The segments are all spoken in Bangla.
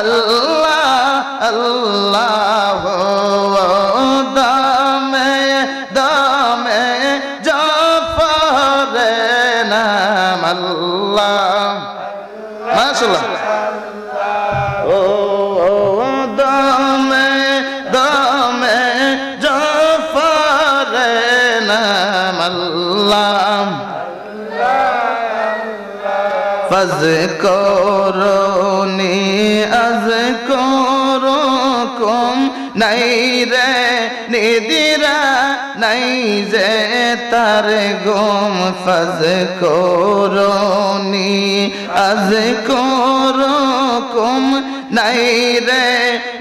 আল্লাহ আল্লাহ দামে দামে জাফরে নাম আল্লাহ মাশাআল্লাহ ও দামে দামে জাফরে নাম আল্লাহ ফাজকুরুনি আযকুরুকুম নাই রে নিদিরা নাই যে তার গুম ফাজকুরুনি আযকুরুকুম নাই রে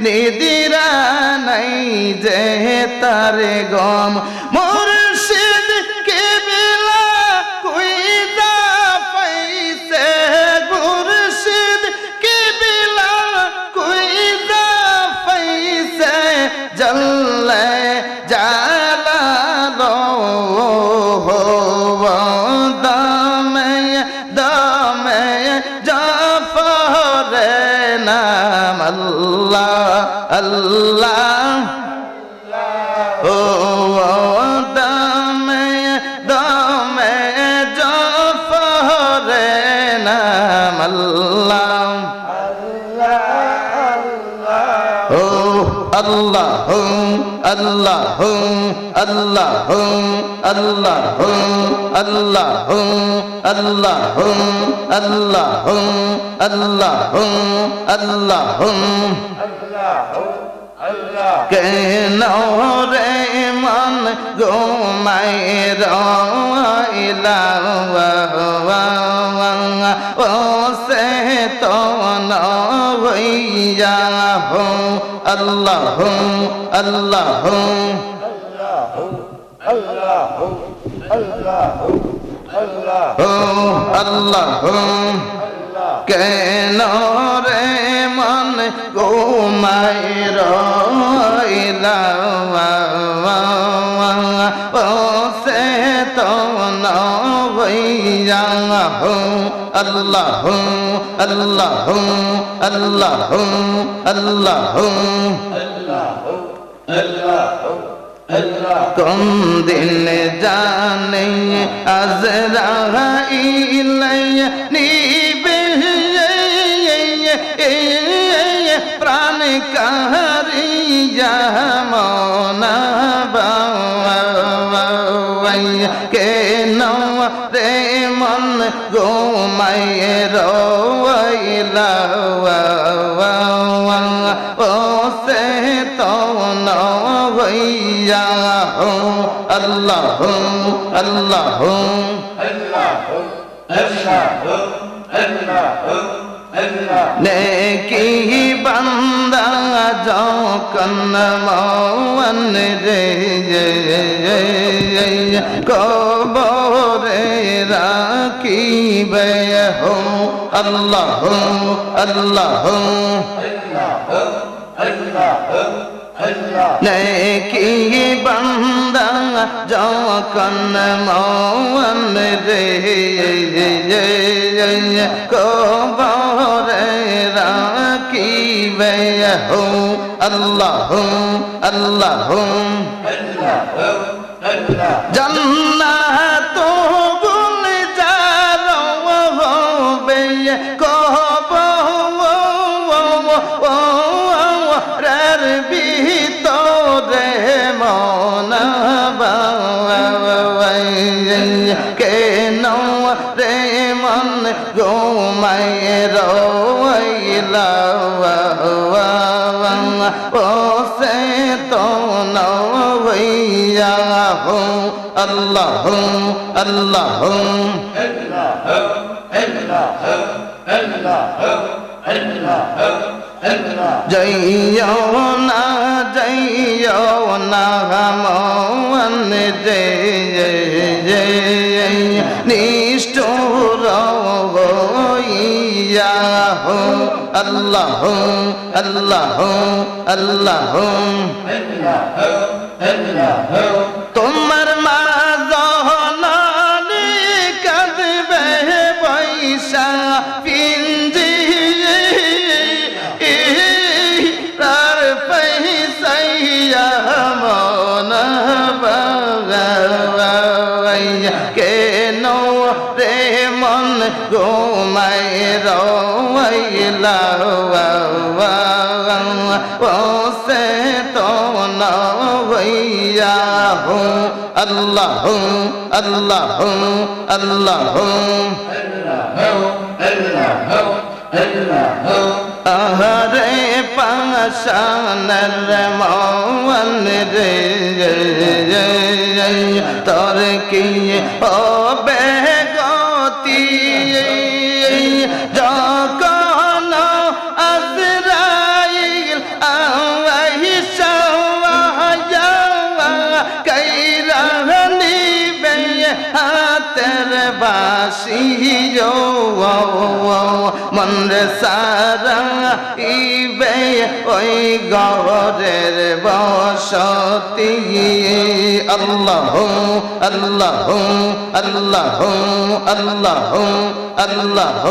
নিদিরা নাই যে তার গুম মুর্শিদ কিবলা কুইদা পাইছে মুর্শিদ কিবলা কুইদা পাইছে জল্লে জালালুহু দামে দামে জাফরে নাম আল্লাহ আল্লাহ ও দামে দামে জাফরে নাম আল্লাহ ও আল্লাহ আল্লাহ আল্লাহ আল্লাহ আল্লাহ আল্লাহ আল্লাহ আল্লাহ আল্লাহ কেন রে মন ঘুমাই রইলা ও সে তো নইয়া হো আল্লাহ আল্লাহ আল্লাহ কেন রে মন ঘুমাই রইলা ও সে তো নইয়া হো আল্লাহ আল্লাহ আল্লাহ আল্লাহ কোন দিন জানে আজরাইল নিবে প্রাণ কারিয়া মনা কেন রে মন ঘুমাই রইলা ও সে তো নইয়া হো আল্লাহ আল্লাহ নেকি বান্দা যখন মন রে কবরে রাখিবে হো আল্লাহ আল্লাহ নেকি বান্দা যখন মন রে কবরে রাখিবে হো আল্লাহ আল্লাহ জান্নাত গুলজার হবে কবরের ভিতরে মনা কেন রে মন ঘুমাই রইলা ও সে তো নইয়া হো আল্লাহ আল্লাহ যাইও না মন রে নিষ্ঠুর হইয়া হো আল্লাহ আল্লাহ আল্লাহ তোমার মা জহনানি কাঁদবে পয়সা পিঞ্জি उसे तो न भैया हो अल्लाह अल्लाह अल्लाह अहरे पाशान मोहन रे तोर की ओ बेगती যখন আজরাইল আইসা কাইরা নিবে হাতের বাসিও মনরে সারা ইবে ওই ঘরের বসতি আল্লাহ আল্লাহ আল্লাহ আল্লাহ अल्लाह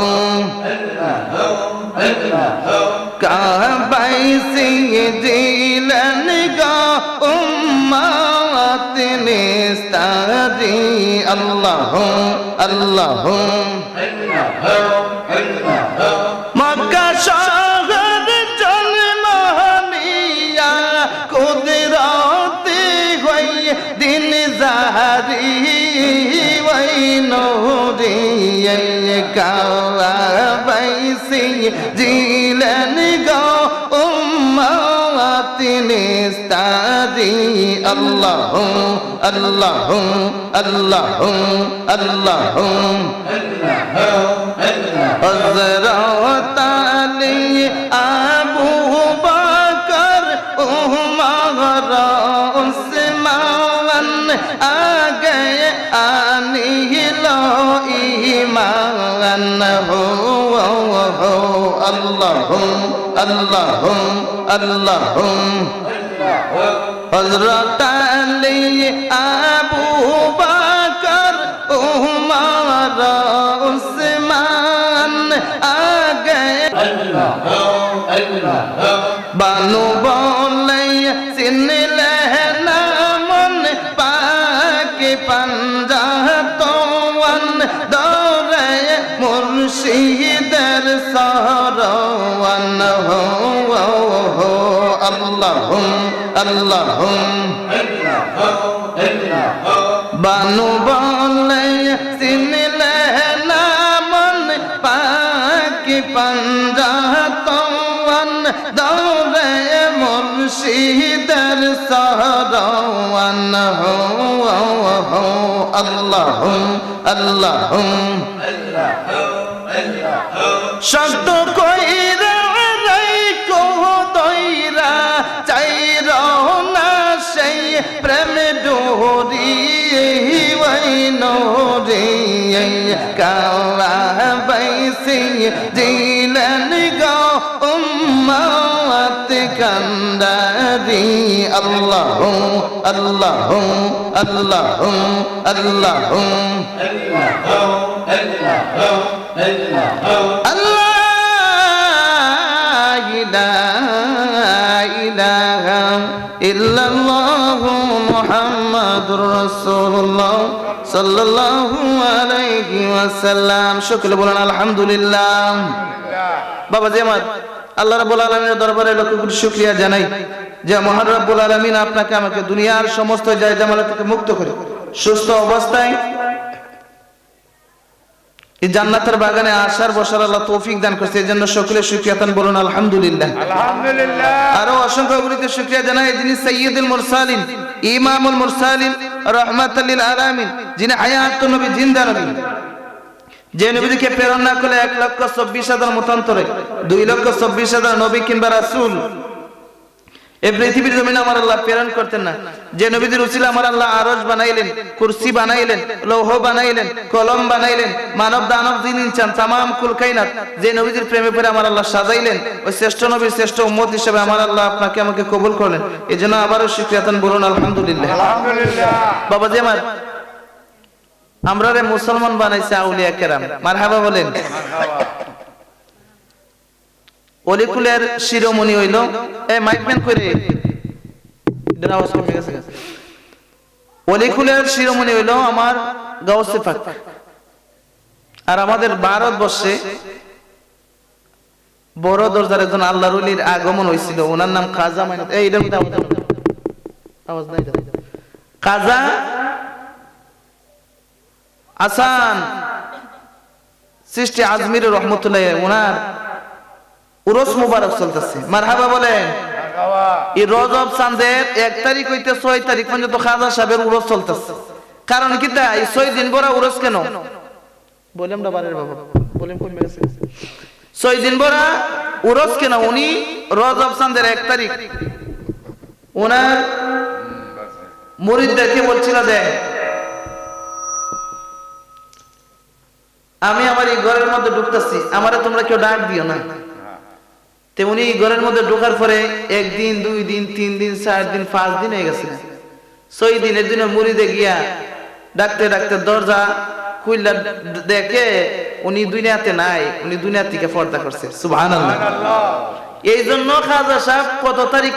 काबाई सिंह जिलन गा उम्मत निस्तारी अल्लाह अल्लाह मक्का शहर जन्मनिया कुदरती हुई दिन ज़ाहरी नूरी काबाई सिंह जिलन गो उम्मत निस्तारी अल्लाह अल्लाह अल्लाह अल्लाह हज़रत अली अबू बकर उमर उस्मान आ गए आनिलो ईमान हो अल्लाह अल्लाह अल्लाह हज़रत अली अबू बकर उमर उस्मान आ गए बानू बोले सिन लहना मन पाके पंजा मुर्शिदर सरवन हो अल्लाह अल्लाह बानू बोले सिन लहना मन पाक पंजा तवन दौरे मुर्शिदर सरवन हो अल्लाह अल्लाह शब्द কইরা রাইকো দইরা চাইরো না সেই প্রেম ডোরি ওই নোরে কাবাই সিং জিলান গো উম্মত কান্দারি আল্লাহ আল্লাহ আল্লাহ আল্লাহ আল্লাহ ইলাহা ইল্লাল্লাহ মুহাম্মাদুর রাসূলুল্লাহ সাল্লাল্লাহু আলাইহি ওয়াসাল্লাম সকলে বলেন আলহামদুলিল্লাহ বাবাজি আমার আল্লাহ রাব্বুল আলামিনের দরবারে লক্ষ কোটি শুকরিয়া জানাই যে মহান রব্বুল আলামিন আপনাকে আমাকে দুনিয়ার সমস্ত জায়জামালা থেকে মুক্ত করে সুস্থ অবস্থায় এই জান্নাতের বাগানে আসার বসার আল্লাহ তৌফিক দান করেছে এজন্য সকলে শুকরিয়া তান বলুন আলহামদুলিল্লাহ আলহামদুলিল্লাহ আরো অসংখ্য অগণিত শুকরিয়া জানাই যিনি সাইয়্যিদুল মুরসালিন ইমামুল মুরসালিন রাহমাতাল লিল আলামিন যিনি হায়াতুন নবী জিন্দা নবী যে নবীকে প্রেরণ না করলে 1,24,000 মতান্তরে 2,24,000 নবী কিংবা রাসূল এই পৃথিবীর জমিনে আমার আল্লাহ প্রেরণ করতেন না যে নবীদের উসিলা আমার আল্লাহ আরশ বানাইলেন কুরসি বানাইলেন লৌহ বানাইলেন কলম বানাইলেন মানব দানব জিন ইনসান तमाम কুল কায়নাত যে নবীদের প্রেমে পড়ে আমার আল্লাহ সাজাইলেন ওই শ্রেষ্ঠ নবীর শ্রেষ্ঠ উম্মত হিসেবে আমার আল্লাহ আপনাকে আমাকে কবুল করলেন এজন্য আবারো শুকরিয়াতান বলুন আলহামদুলিল্লাহ আলহামদুলিল্লাহ বাবাজি আমার আমরা রে মুসলমান বানাইছে আউলিয়া কেরাম মারহাবা বলেন মারহাবা অলিকুলের শিরোমণি হইল এই মাইকম্যান করে দাও সব ঠিক আছে অলিকুলের শিরোমণি হইল আমার গাউসে পাক আর আমাদের ভারতবর্ষে বড় দরজার একজন আল্লাহর ওলির আগমন হয়েছিল, ওনার নাম খাজা মাইনুদ্দিন। এই এটার মধ্যে আওয়াজ নাই, খাজা হাসান চিশতি আজমির রহমতুল্লাহ, ওনার উরস মুবারক চলতেছে। মারহাবা বলেন। এই রজব চাঁদের 1 তারিখ হইতে 6 তারিখ পর্যন্ত খাজা সাহেবের উরস চলতেছে। কারণ কি তা এই 6 দিন ভরা উরস কেন বললাম না বারের বাবা বলেন কোন মেরেছে 6 দিন ভরা উরস কেন? উনি রজব চাঁদের 1 তারিখ ওনার মুরিদদেরকে বলছিল যে আমি আমার এই ঘরের মধ্যে ঢুকতেছি, আমারে তোমরা কেউ ডাক দিও না। তো উনি ঘরের মধ্যে ঢোকার পরে 1 দিন 2 দিন 3 দিন 4 দিন 5 দিন হয়ে গেছে, 6 দিনের জন্য মুরিদে গিয়া ডাকতে ডাকতে দরজা খুললা দেখে উনি দুনিয়াতে নাই, উনি দুনিয়া থেকে পর্দা করছে। সুবহানাল্লাহ। এই জন্য খাজা সাহেব কত তারিখ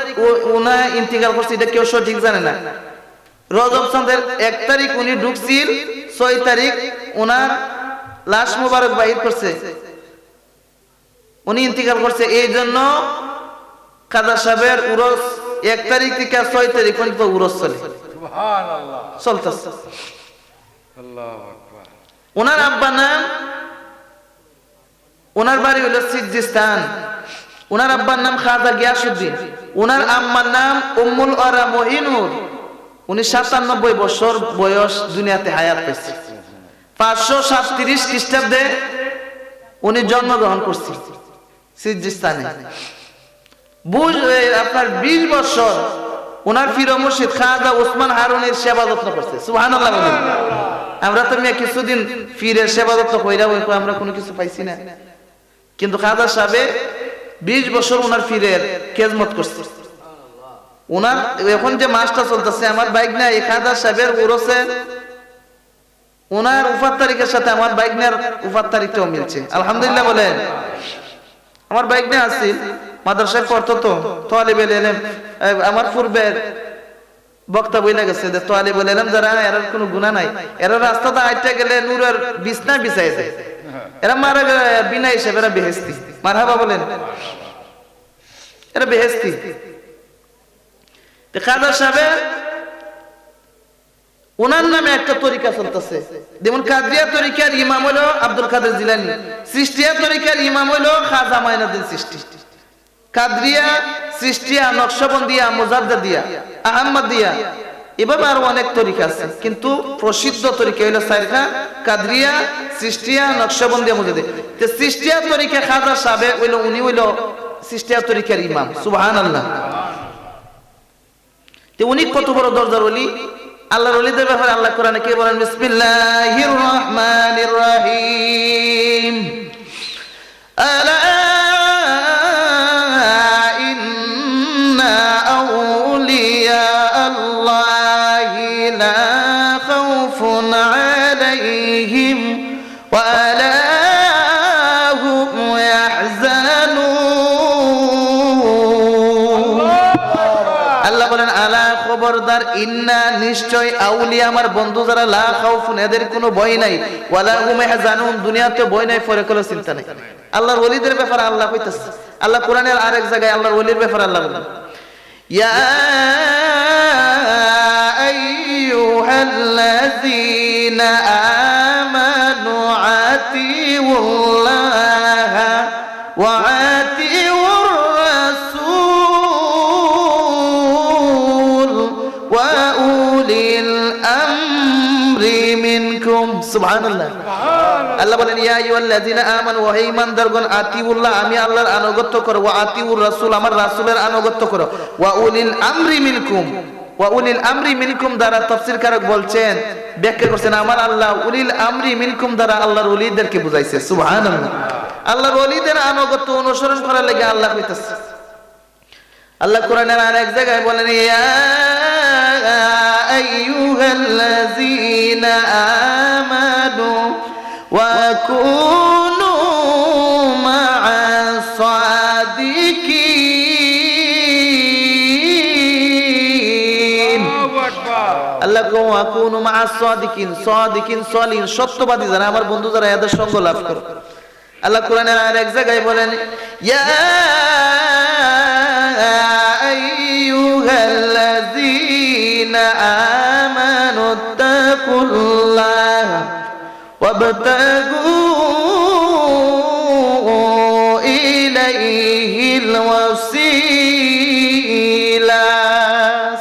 উনি ইন্তিকাল করছে এটা কেউ সঠিক জানে না। রজব চাঁদের 1 তারিখ উনি ঢুকছিল, 6 তারিখ ওনার লাশ মুবারক বাহির করছে, উনি ইন্তিকাল করছে। এই জন্য খাজা সাহেবের উরস 1 তারিখ থেকে 6 তারিখ পর্যন্ত উরস চলে। সুবহানাল্লাহ। চলতেছে। আল্লাহু আকবার। ওনার আব্বার নাম, ওনার বাড়ি হলো সিজিস্তান, ওনার আব্বার নাম খাজা গিয়াসউদ্দিন, ওনার আম্মার নাম উম্মুল ওরা মহিনুর। উনি 97 বছর বয়স দুনিয়াতে হায়াত পেয়েছে। 537 খ্রিস্টাব্দে উনি জন্মগ্রহণ করছেন সিজিস্তানে। আপনার 20 বছর ওনার পীর মুর্শিদ খাজা ওসমান হারুনের সেবা যত্ন করছে। সুবহানাল্লাহ বলেন। আমরা তো কিছুদিন পীরের সেবা যত্ন কইরা আমরা কোনো কিছু পাইছি না, কিন্তু খাজা সাহেব 20 বছর ওনার পীরের খেদমত করছে। ওনার এখন যে মাসটা চলতেছে আমার বাইক না এই খাজা সাহেবের উরসে ওনার উফাত তারিখের সাথে আমার বাইক নেওয়ার উফাত তারিখটাও মিলছে। আলহামদুলিল্লাহ বলেন। আমার বাইক নিয়ে আসছি মাদ্রাসায় পড়তো তো তালিবুল ইলম, আমার পূর্বের বক্তা বইলা গেছে যে তালিবুল ইলম যারা এর কোনো গুনাহ নাই, এরা রাস্তাতে আইটা গেলে নূরের বিছনা বিছাই দেয়, এরা মারা বিনা হিসেবে এরা বেহেশতি। মারহাবা বলেন। এরা বেহেশতি। তো খাজা সাহেব ওনার নামে একটা তরিকা চলতেছে, যেমন কাদরিয়া তরিকার ইমাম হলো আব্দুল কাদের জিলানী, চিশতিয়া তরিকার ইমাম হলো খাজা মাইনুদ্দিন চিশতি। কাদরিয়া, চিশতিয়া, নকশবন্দিয়া, মুজাদ্দিদিয়া, আহমদিয়া, এভাবে আরো অনেক তরিকা আছে, কিন্তু প্রসিদ্ধ তরিকা হলো চারটা: কাদরিয়া, চিশতিয়া, নকশবন্দিয়া, মুজাদ্দিদিয়া। তো চিশতিয়া তরিকা খাজা সাহেব হইলো, উনি হইলো চিশতিয়া তরিকার ইমাম। সুবহানাল্লাহ। তো উনি কত বড় দরজার ওলি। আল্লাহর ওলিদের ব্যাপারে আল্লাহ কোরআনে কি বলেন? বিসমিল্লাহির রহমানির রহিম। আলা ইন্না আউলিয়া আল্লাহি লা খাউফুন আলাইহিম ওয়া লা হুম ইয়াহজানুন। আল্লাহ বলেন আলা খবরদার, ইন্না নিশ্চয়, আউলিয়া আমার বন্ধু যারা, লা খাউফুন এদের কোনো ভয় নাই, ওয়ালা হুম ইয়াহজানুন দুনিয়াতে ভয় নাই, পরকালে চিন্তা নাই। আল্লাহর ওলিদের ব্যাপারে আল্লাহ কইতাছে। আল্লাহ কোরআনের আরেক জায়গায় আল্লাহর ওলির ব্যাপারে আল্লাহ বলেন, ইয়া আইয়ুহাল্লাযীনা আমানু আতিউল্লাহা ওয়া আতিউর রাসূল ওয়া উলিল আমরি মিনকুম। সুবহানাল্লাহ। আল্লাহ বলেন, ইয়া আইয়ুহাল্লাযীনা আমানু, ওয়া হে ঈমানদারগণ, আতিউল্লাহ আমি আল্লাহর আনুগত্য করো, ওয়া আতিউর রাসূল আমার রাসূলের আনুগত্য করো, ওয়া উলিল আমরি মিনকুম। ওয়া উলিল আমরি মিনকুম দ্বারা তাফসীরকারক বলছেন, ব্যাখ্যা করছেন আমার আল্লাহ উলিল আমরি মিনকুম দ্বারা আল্লাহর ওলিদেরকে বুঝাইছে। সুবহানাল্লাহ। আল্লাহর ওলিদের আনুগত্য অনুসরণ করার লাগি আল্লাহ কইতাছে। আল্লাহ কোরআনের আরেক জায়গায় বলেন, ইয়া আইয়ুহাল্লাযীনা আমানু ওয়া কুনু মা'আস সাদিকিন। আল্লাহ কো ওয়া কুনু মা'আস সাদিকিন, সাদিকিন সলিন সত্যবাদী যারা আমার বন্ধু যারা এদের সঙ্গ লাভ করো। আল্লাহ কোরআনের আর এক জায়গায় বলেন, ইয়া আইয়ুহাল্লাযীনা আমানু তাকুল্লাহ ওয়াবতাগু ইলাইহিল ওয়াসিলা।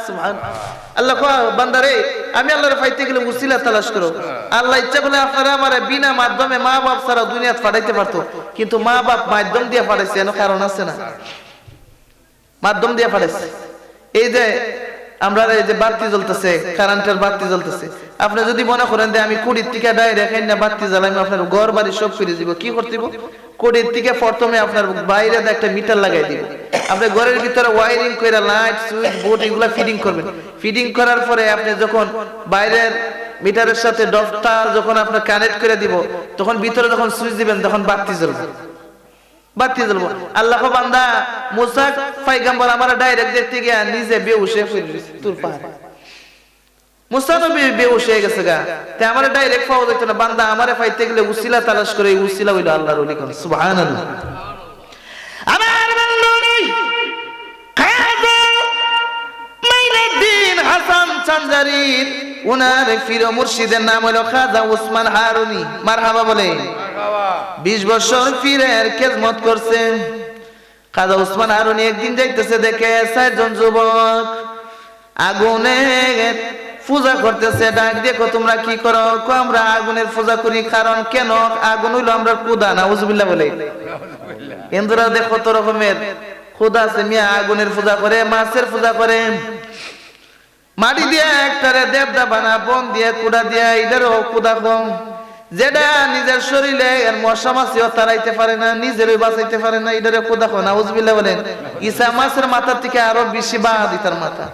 সুবহানাল্লাহ। আল্লাহ বান্দারে, আমি আল্লাহর পাইতে গেলে উসিলা তালাশ করো। আল্লাহ ইচ্ছা করলে আপনারা আমার বিনা মাধ্যমে মা বাপ ছাড়া দুনিয়াতে পাঠাইতে পারতো, কিন্তু মা বাপ মাধ্যম দিয়ে পাঠাইছে, এর কারণ আছে না? মাধ্যম দিয়ে পাঠাইছে। এই যে আমরা এই যে বাতি জ্বলতেছে, কারেন্টের বাতি জ্বলতেছে, আপনি যদি মনে করেন যে আমি কুড়ির থেকে ডাইরেক্ট না বাতি জ্বালাই, আপনার ঘর বাড়ি সব ফিরে দিব, কি করতে দিব? কুড়ির থেকে প্রথমে আপনার বাইরে একটা মিটার লাগাই দিব, আপনি ঘরের ভিতরে ওয়ারিং করে লাইট সুইচ বোর্ড এগুলা ফিডিং করবেন। ফিডিং করার পরে আপনি যখন বাইরের মিটারের সাথে ডফটা যখন আপনার কানেক্ট করে দিব, তখন ভিতরে যখন সুইচ দিবেন তখন বাতি জ্বলবে, বাতি জ্বলবো। আল্লাহ বান্দা মুসা পয়গম্বর আমার ডাইরেক্ট দেখতে গিয়া নিজে বেহুশ হয়ে পড়েছে তুর পাহাড়ে। মুসা নবী বেহুশ হয়ে গেছে গা, তে আমারে ডাইরেক্ট পাওয়া যেত না। বান্দা আমারে পাইতে গেলে উসিলা তালাশ করে, এই উসিলা হইল আল্লাহর ওলি। কোন সুবহানাল্লাহ। আমার বান্দারে খাজা মাইনুদ্দিন হাসান চানজারির উনার পীর মুর্শিদের নাম হলো খাজা উসমান হারুনি। মারহাবা বলে। 20 বছর পীরের খেদমত করছে খাজা উসমান হারুনি। একদিন যাইতেছে, দেখে 4 জন যুবক আগুনের পূজা করতেছে। ডাক দেখো তোমরা কি করো? আমরা আগুনের পূজা করি। কারণ কেন? আগুন হইলো আমরা খুদা। নাউজুবিল্লাহ বলে। হিন্দুরা দেখো কত রকমের খুদা আছে, মিয়া আগুনের পূজা করে, মাছের পূজা করে, মাটি দিয়ে একটারে দেবদা বানা, বন দিয়ে কুড়া দিয়ে, এটারও খুদা কম। যেটা নিজের শরীরে এর মশা মাছিও তাড়াইতে পারে না, নিজেরই বাঁচাইতে পারে না, এটারে খুদা কম। নাউজুবিল্লাহ বলেন। ঈসা মাছের মাথার থেকে আরো বেশি বাহাদি তার মাথা।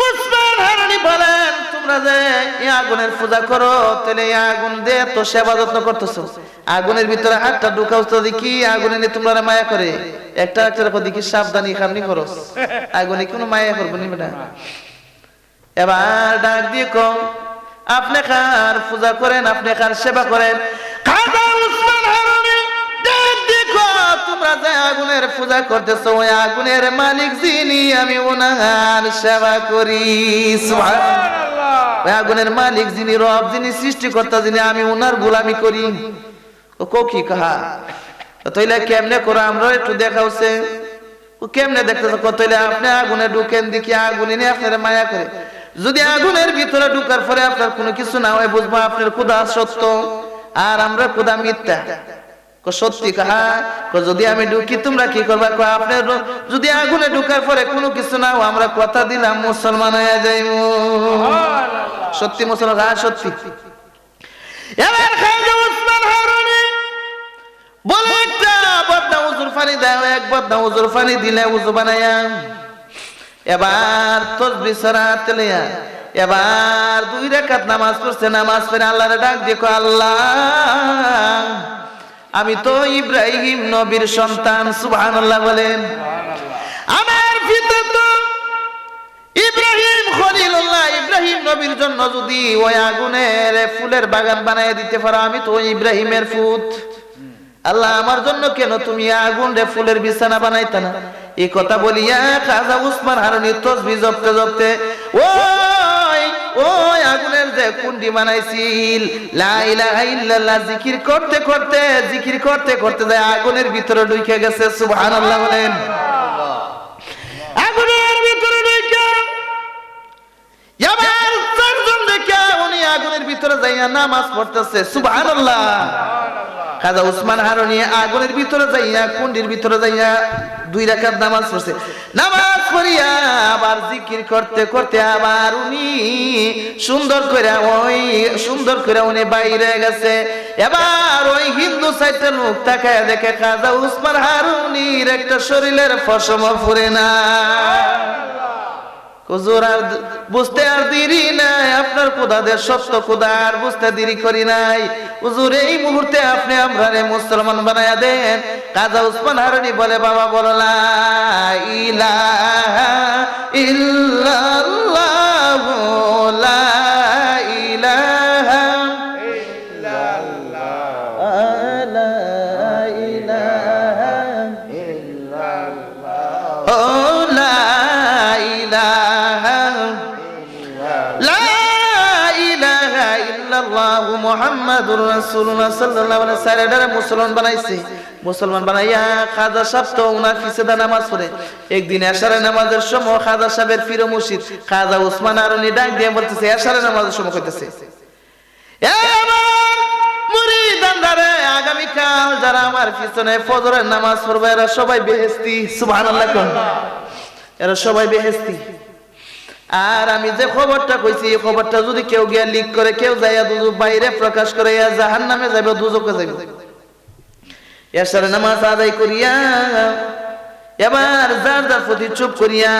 উসমান হারুনি বলেন, তোমরা যে এই আগুনের পূজা করো, তাহলে এই আগুন দিয়ে তো সেবা যত্ন করতেছো, আগুনের ভিতরে হাতটা ঢুকাও তো দেখি, আগুনে নিয়ে তোমরা মায়া করে একটা দেখি সাবধানী খামনি করো, আগুনে কোনো মায়া করবো নি বেটা। এবার ডাক দিয়ে কম, আপনি কার পূজা করেন, আপনি কার সেবা করেন? খাজা উসমান হারুনি ডাক দিয়ে কম, তোমরা যে আগুনের পূজা করতেছো, ওই আগুনের মালিক যিনি, আমি ওনার সেবা করি। সুবহানাল্লাহ। ওই আগুনের মালিক যিনি, রব যিনি, সৃষ্টিকর্তা যিনি, আমি ওনার গোলামি করি। ও কি কাহা তইলে কেমনে করো? আমরা একটু দেখাওছে। ও কেমনে দেখতেছ? কতইলে আপনি আগুনে ঢুকেন, দেখি আগুনে নিয়ে আপনার মায়া করে। যদি আগুনের ভিতরে ঢুকার পরে আপনার কোনো কিছু না হয়, বুঝবো আপনার ক্ষুধা সত্য আর আমরা ক্ষুধা মিথ্যা। সত্যি কাহা? যদি আমি ঢুকি তোমরা কি করবা? আপনার যদি আগুনে ঢুকার পরে কোনো কিছু না হয়, আমরা কথা দিলাম মুসলমান হয়ে যাইব। সত্যি মুসলমান? হ্যাঁ সত্যি। এবার খাজা উসমান হারুনি বলে, একটা বদনা উজুর পানি দাও, এক বদনা উজুর পানি দিলে উজু বানায়া, এবার তাসবিহ সালাত লিয়া, এবার 2 রাকাত নামাজ পড়ছে। নামাজ পড়ে আল্লাহর ডাক দেখো, আল্লাহ আমি তো ইব্রাহিম নবীর সন্তান। সুবহানাল্লাহ বলেন। আমার পিতা তো ইব্রাহিম খলিলুল্লাহ, ইব্রাহিম নবীর জন্য যদি ওই আগুনের ফুলের বাগান বানায় দিতে পারো, আমি তো ইব্রাহিমের পুত। আল্লাহ আমার জন্য কেন তুমি আগুন রে ফুলের বিছানা বানাইতা না? এই কথা বলিয়া খাজা উসমান হারুনি তাসবিহ জপতে জপতে ওই আগুনের যে কুন্ডি বানাইছিল, লা ইলাহা ইল্লাল্লাহ জিকির করতে করতে যায় আগুনের ভিতরে ঢুকে গেছে। সুবহানাল্লাহ বলেন। আগুনের ভিতরে ঢুকে এবার 4 জন দেখে উনি আগুনের ভিতরে যাইয়া নামাজ পড়তেছে। সুবহানাল্লাহ। খাজা উসমান হারুনি আগুনের ভিতরে যাইয়া, কুন্ডির ভিতরে যাইয়া 2 রাকাত নামাজ পড়ছে। নামাজ পড়িয়া আবার জিকির করতে করতে আবার উনি সুন্দর করে উনি বাইরে গেছে। এবার ওই হিন্দু সাইতে লোক তাকায় দেখে খাজা উসমান হারুনির একটা শরীরের পশম ফুরে না। হুজুর আর বুঝতে আর দেরি নাই, আপনার খোদাদের সত্য খোদা আর বুঝতে দেরি করি নাই। হুজুর এই মুহূর্তে আপনি আমরারে মুসলমান বানায়া দেন। খাজা উসমান হারুনি বলে, বাবা বলো লা ইলাহা ইল্লাল্লাহু লা ইলাহা মুহাম্মাদুর রাসূলুল্লাহ সাল্লাল্লাহু আলাইহি ওয়াসাল্লাম মুসলমান বানাইছে। মুসলমান বানাইয়া খাজা সাহেব তো উনার পিছে নামাজ পড়ে। একদিন এশারের নামাজের সময় খাজা সাহেবের পীর মুর্শিদ খাজা ওসমান আরনি ডাক দিয়ে বলতেছে, এশারের নামাজের সময় কইতেছে, এ আমার মুরিদ আন্দারে, আগামীকাল যারা আমার পিছনে ফজরের নামাজ পড়বে এরা সবাই বেহেশতি। সুবহানাল্লাহ কোন, এরা সবাই বেহেশতি। আর আমি যে খবরটা কইছি এই খবরটা যদি কেউ গিয়া লিক করে, কেউ যাইয়া দুজক বাইরে প্রকাশ করে জাহান্নামে যাবে, দুজকে যাবে। এশারের নামাজ আদায় করিয়া এবার যার যার প্রতি চুপ করিয়া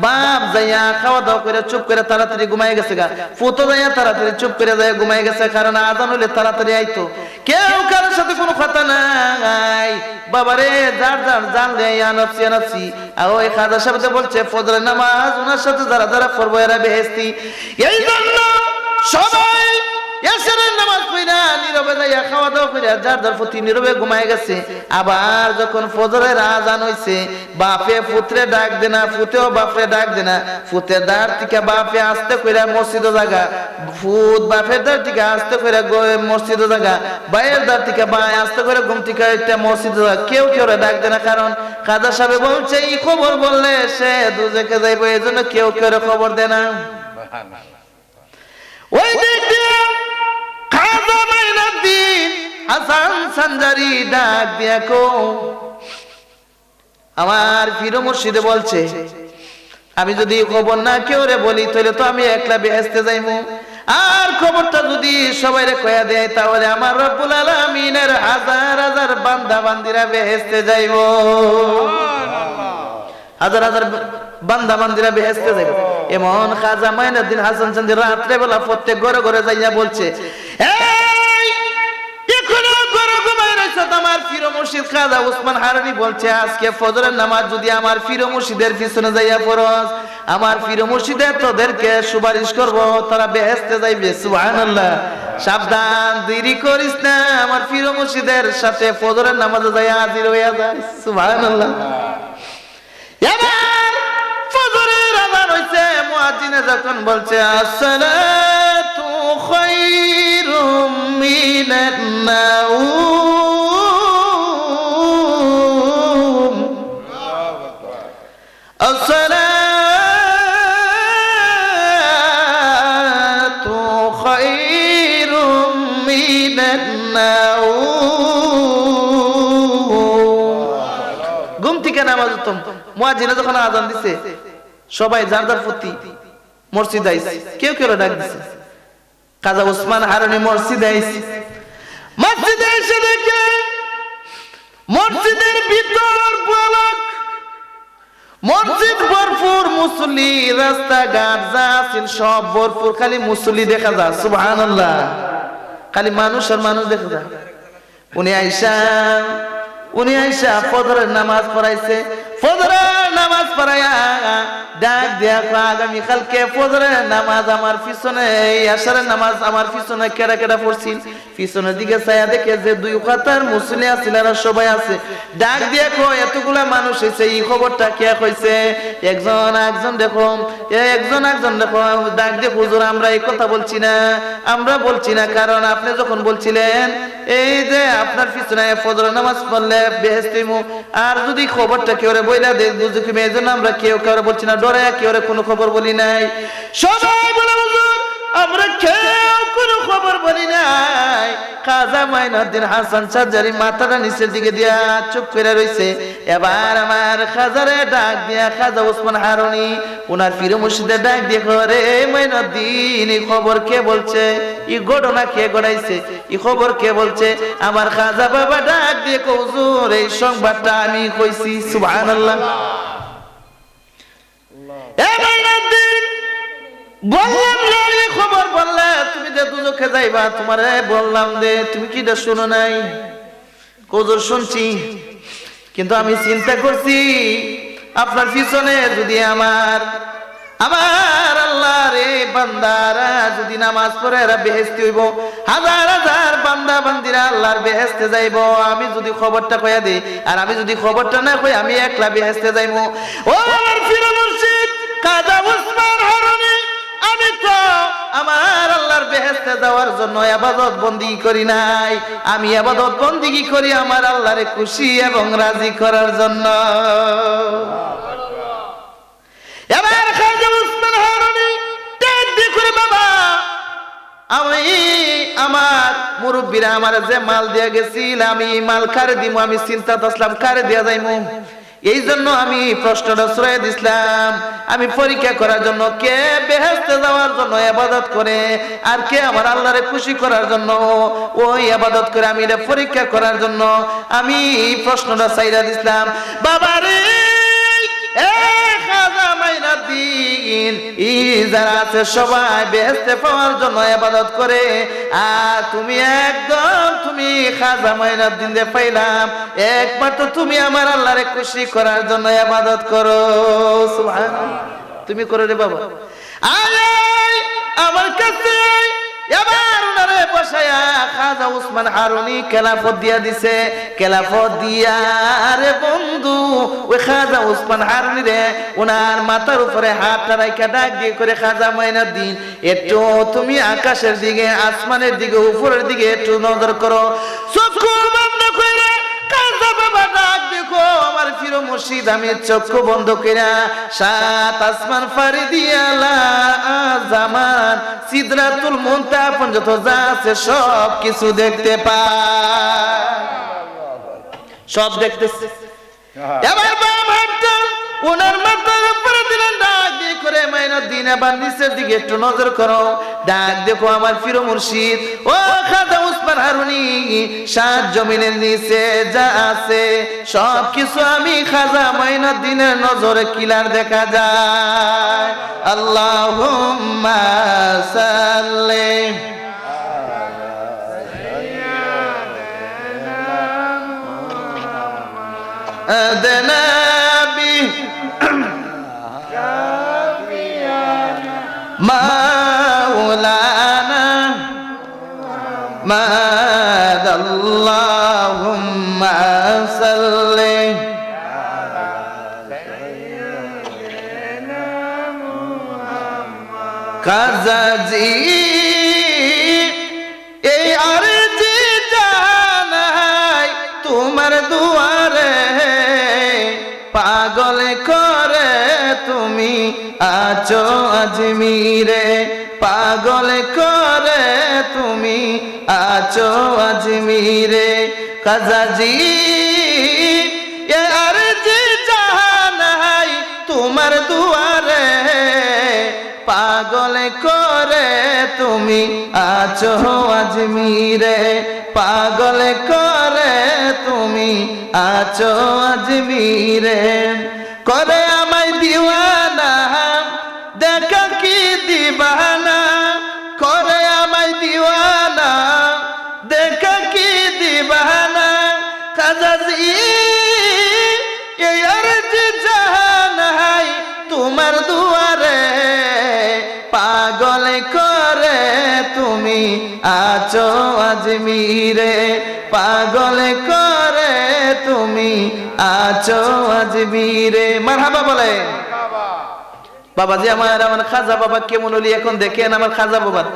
বাপ যাইয়া খাওয়া দাওয়া করে চুপ করে তাড়াতাড়ি ঘুমাই গেছে গা, ফুতো যাইয়া তাড়াতাড়ি চুপ করে যায় ঘুমাই গেছে, কারণ আজান হইলে তাড়াতাড়ি আইতো। কেউ কারোর সাথে কোনো কথা নাই, বাবারে যার যার জানলে আনাপসি আনাপসি। আর ওই খাজা সাহেব বলছে ফজরের নামাজ ওনার সাথে যারা যারা পড়বো এরা বেহেশতি। এই জন্য সবাই এশারের নামাজ পড়া নীরবে যাইয়া খাওয়া দাওয়া করে যার যার প্রতি নীরবে ঘুমায় গেছে। আবার যখন ফজরের আজান হইছে, বাপে পুত্রে ডাক দেনা, ফুতেও বাপরে ডাক দেনা, ফুতের দাঁড় থেকে বাপে আস্তে কইরা মসজিদে জায়গা, ফুত বাপের দাঁড় থেকে আস্তে কইরা মসজিদে জায়গা, বাইয়ের দাঁড় থেকে বাই আস্তে করে ঘুম থেকে মসজিদে জায়গা, কেউ কেউ ডাক দেনা। কারণ খাজা সাহেব বলছে এই খবর বললে সে দুজকে যাইব, এই জন্য কেউ কেউ খবর দেয় না। ওই দিক দিয়ে খাজা মাইনুদ্দিন হাসান সানজারি ডাক দিয়া কো, আমার পীর মুর্শিদে বলছে আমি যদি খবর না কেউ রে বলি তাহলে তো আমি একলা বেহেশতে যাইমু, আর খবরটা যদি সবাইরে কয়া দেয় তাহলে আমার রব্বুল আলামিনের হাজার হাজার বান্দা বান্দিরা বেহেশতে যাইব, হাজার হাজার বান্দা বান্দিরা বেহেশতে যাইব। এমন খাজা মাইনুদ্দিন হাসান সানজারি রাত্রে বেলা প্রত্যেক ঘরে ঘরে যাইয়া বলছে, আমার পীর মুর্শিদ খাজা ওসমান হারুনি বলছে আজকে ফজরের নামাজ যদি আমার পীর মুর্শিদের পিছনে যাইয়া পড়স, আমার পীর মুর্শিদে তোদেরকে সুপারিশ করব, তারা বেহেশতে যাইবে। সুবহানাল্লাহ। সাবধান, দেরি করিস না, আমার পীর মুর্শিদের সাথে ফজরের নামাজে যাইয়া হাজির হইয়া যায়। সুবহানাল্লাহ। এবার ফজরের আযান হইছে, মুয়াজ্জিনে যখন বলছে আসসালাতু খায়রুম মিনান নাউম, আসসালাতু খায়রুম মিনান নাউম, ঘুম থেকে নামাজ উত্তম। মুয়াজ্জিনে যখন আযান দিছে সবাই যার যার প্রতি মসজিদে আইছে, কেউ কেউ ডাক দিছে। খাজা ওসমান হারুনি মসজিদে আইছে, মসজিদে এসে দেখে মসজিদের ভিতর পালক, মসজিদ ভরপুর মুসল্লি, রাস্তাঘাট যা আছে সব ভরপুর, খালি মুসল্লি দেখা যায়। সুবহানাল্লাহ। খালি মানুষ আর মানুষ দেখা যায়। উনি আইসা ফজরের নামাজ পড়াইছে। ফজরের নামাজ পড়াইয়া ডাক দিয়া আগামী কালকে ফজরের নামাজ আমার পিছনে, এই আশারের নামাজ আমার পিছনে কেডা কেডা পড়ছিল। পিছনের দিকে চাইয়া দেখে যে দুই কাতার মুসল্লি আছিল আর সবাই আছে। ডাক দিয়া কয় এতগুলা মানুষ হইছে, এই খবরটা কে কইছে? একজন দেখো ডাক দিয়ে হুজুর আমরা এই কথা বলছি না, কারণ আপনি যখন বলছিলেন এই যে আপনার পিছনে ফজরের নামাজ পড়লে বেহেশতে হইমু, আর যদি খবরটা কেউ বইলা দেখ বুঝি কি, এই জন্য আমরা কেউ বলছি না, ডরে কেউ কোনো খবর বলি নাই। সবাই বলে হুজুর আমরা কেউ কোনো খবর বলি নাই। খাজা মাইনুদ্দিন হাসান সানজারি মাথাটা নিচের দিকে দিয়া চুপ করে রইছে। এবার আমার খাজারে ডাক দিয়া খাজা ওসমান হারুনি ওনার পীর মুর্শিদে ডাক দিয়ে করে, মাইনুদ্দিন এই খবর কে বলছে? এই ঘটনা কে ঘটাইছে? এই খবর কে বলছে? আমার খাজা বাবা ডাক দিয়ে কয় হুজুর এই সংবাদটা আমি কইছি। সুবহানাল্লাহ। এ মাইনুদ্দিন বললাম না এই খবর বললে তুমি যে দুজকে যাইবা, তোমারে বললাম যে তুমি কি এটা শুনো নাই? হুজুর শুনছি, কিন্তু আমি চিন্তা করছি আপনার পিছনে যদি আমার আল্লাহর এই বান্দারা যদি নামাজ পড়ে এরা বেহেশতে হইব, হাজার হাজার বান্দা বান্দিরা আল্লাহর বেহেশতে যাইব। আমি যদি খবরটা কইয়া দেই আর আমি যদি খবরটা না কই আমি একলা বেহেশতে যাইব। ও আমার পীর মুর্শিদ খাজা ওসমান হারুনি, আমি তো আমার আল্লাহর বেহেশতে যাওয়ার জন্য ইবাদত বন্দেগী করি নাই, আমি ইবাদত বন্দেগী করি আমার আল্লাহরে খুশি এবং রাজি করার জন্য। এবার খাজা উসমান হারুনি করে বাবা, আমি আমার মুরব্বীরা আমার যে মাল দিয়ে গেছিল আমি মাল কারে দিব, আমি চিন্তা আসলাম কারে দিয়া যাইমু। এই জন্য আমি প্রশ্নটা ছড়াই দিছিলাম, আমি পরীক্ষা করার জন্য কে বেহেশতে যাওয়ার জন্য ইবাদত করে আর কে আমার আল্লাহরে খুশি করার জন্য ওই ইবাদত করে, আমি এটা পরীক্ষা করার জন্য আমি প্রশ্নটা চাইরা দিছিলাম। বাবারে খাজা মাইনুদ্দিন যারা আছে সবাই বেহেশতে পাওয়ার জন্য ইবাদত করে, আর তুমি একদম তুমি খাজা মাইনুদ্দিন দে পাইলাম একমাত্র তুমি আমার আল্লাহরে খুশি করার জন্য ইবাদত করো। সুবহানাল্লাহ, তুমি করো রে বাবা। আয় আমার কাছে এবার ওনারে বসায়া খাজা উসমান হারুনি খেলাফত দিয়া দিছে। খেলাফত দিয়া রে বন্ধু ওই খাজা উসমান হারুনি রে ওনার মাথার উপরে হাতটা রাইখা ডাক দিয়ে করে, খাজা মাইনুদ্দিন একটু তুমি আকাশের দিকে আসমানের দিকে উপরের দিকে একটু নজর করো। চক্ষু বন্ধ করে খাজা বাবা ডাক দেখো আমার প্রিয় মুর্শিদ, আমি চক্ষু বন্ধ কইরা সাত আসমান পাড়ি দিয়া জামান সিদরাতুল মুনতাহা পর্যন্ত যা আছে সব কিছু দেখতে পায়, সব দেখতেছে। এবার বাম হাতটা ওনার মাথার উপরে দিলেন, ডাক দিয়ে করে মাইনুদ্দিন এবার নিচের দিকে একটু নজর করো, ডাক দেখো আমার প্রিয় মুর্শিদ ও খাজা উসমান হারুনি সাত জমিনের নিচে যা আছে সব কিছু আমি খাজা মাইনুদ্দিনের নজরে কিলার দেখা যায়। আল্লাহুম্মা সাল্লি আদনা মাওলানা মাদাল্লাহুম্মা সাল্লি খাজাজি এই আরজি জানাই তোমার দুয়ারে, পাগল করে তুমি আছো আজমিরে, পাগল করে তুমি আছো আজমিরে। খাজাজি এ আরজি জানাই তোমার দুয়ারে, পাগল করে তুমি আছো আজমিরে, পাগল করে তুমি আছো আজমিরে। করে আমায় দিওয়ানা দেখা কি দিবানা, করে আমায় দিওয়ানা দেখা কি দিবানা। খাজাজি এই আরজি জানাই তোমার দুয়ারে, পাগল করে তুমি আছো আজমিরে, পাগল করে তুমি আছো আজমিরে। মারহাবা বলে বাবাজি আমার খাজা বাবা কেমন হলি এখন দেখেন। আমার খাজা বাবার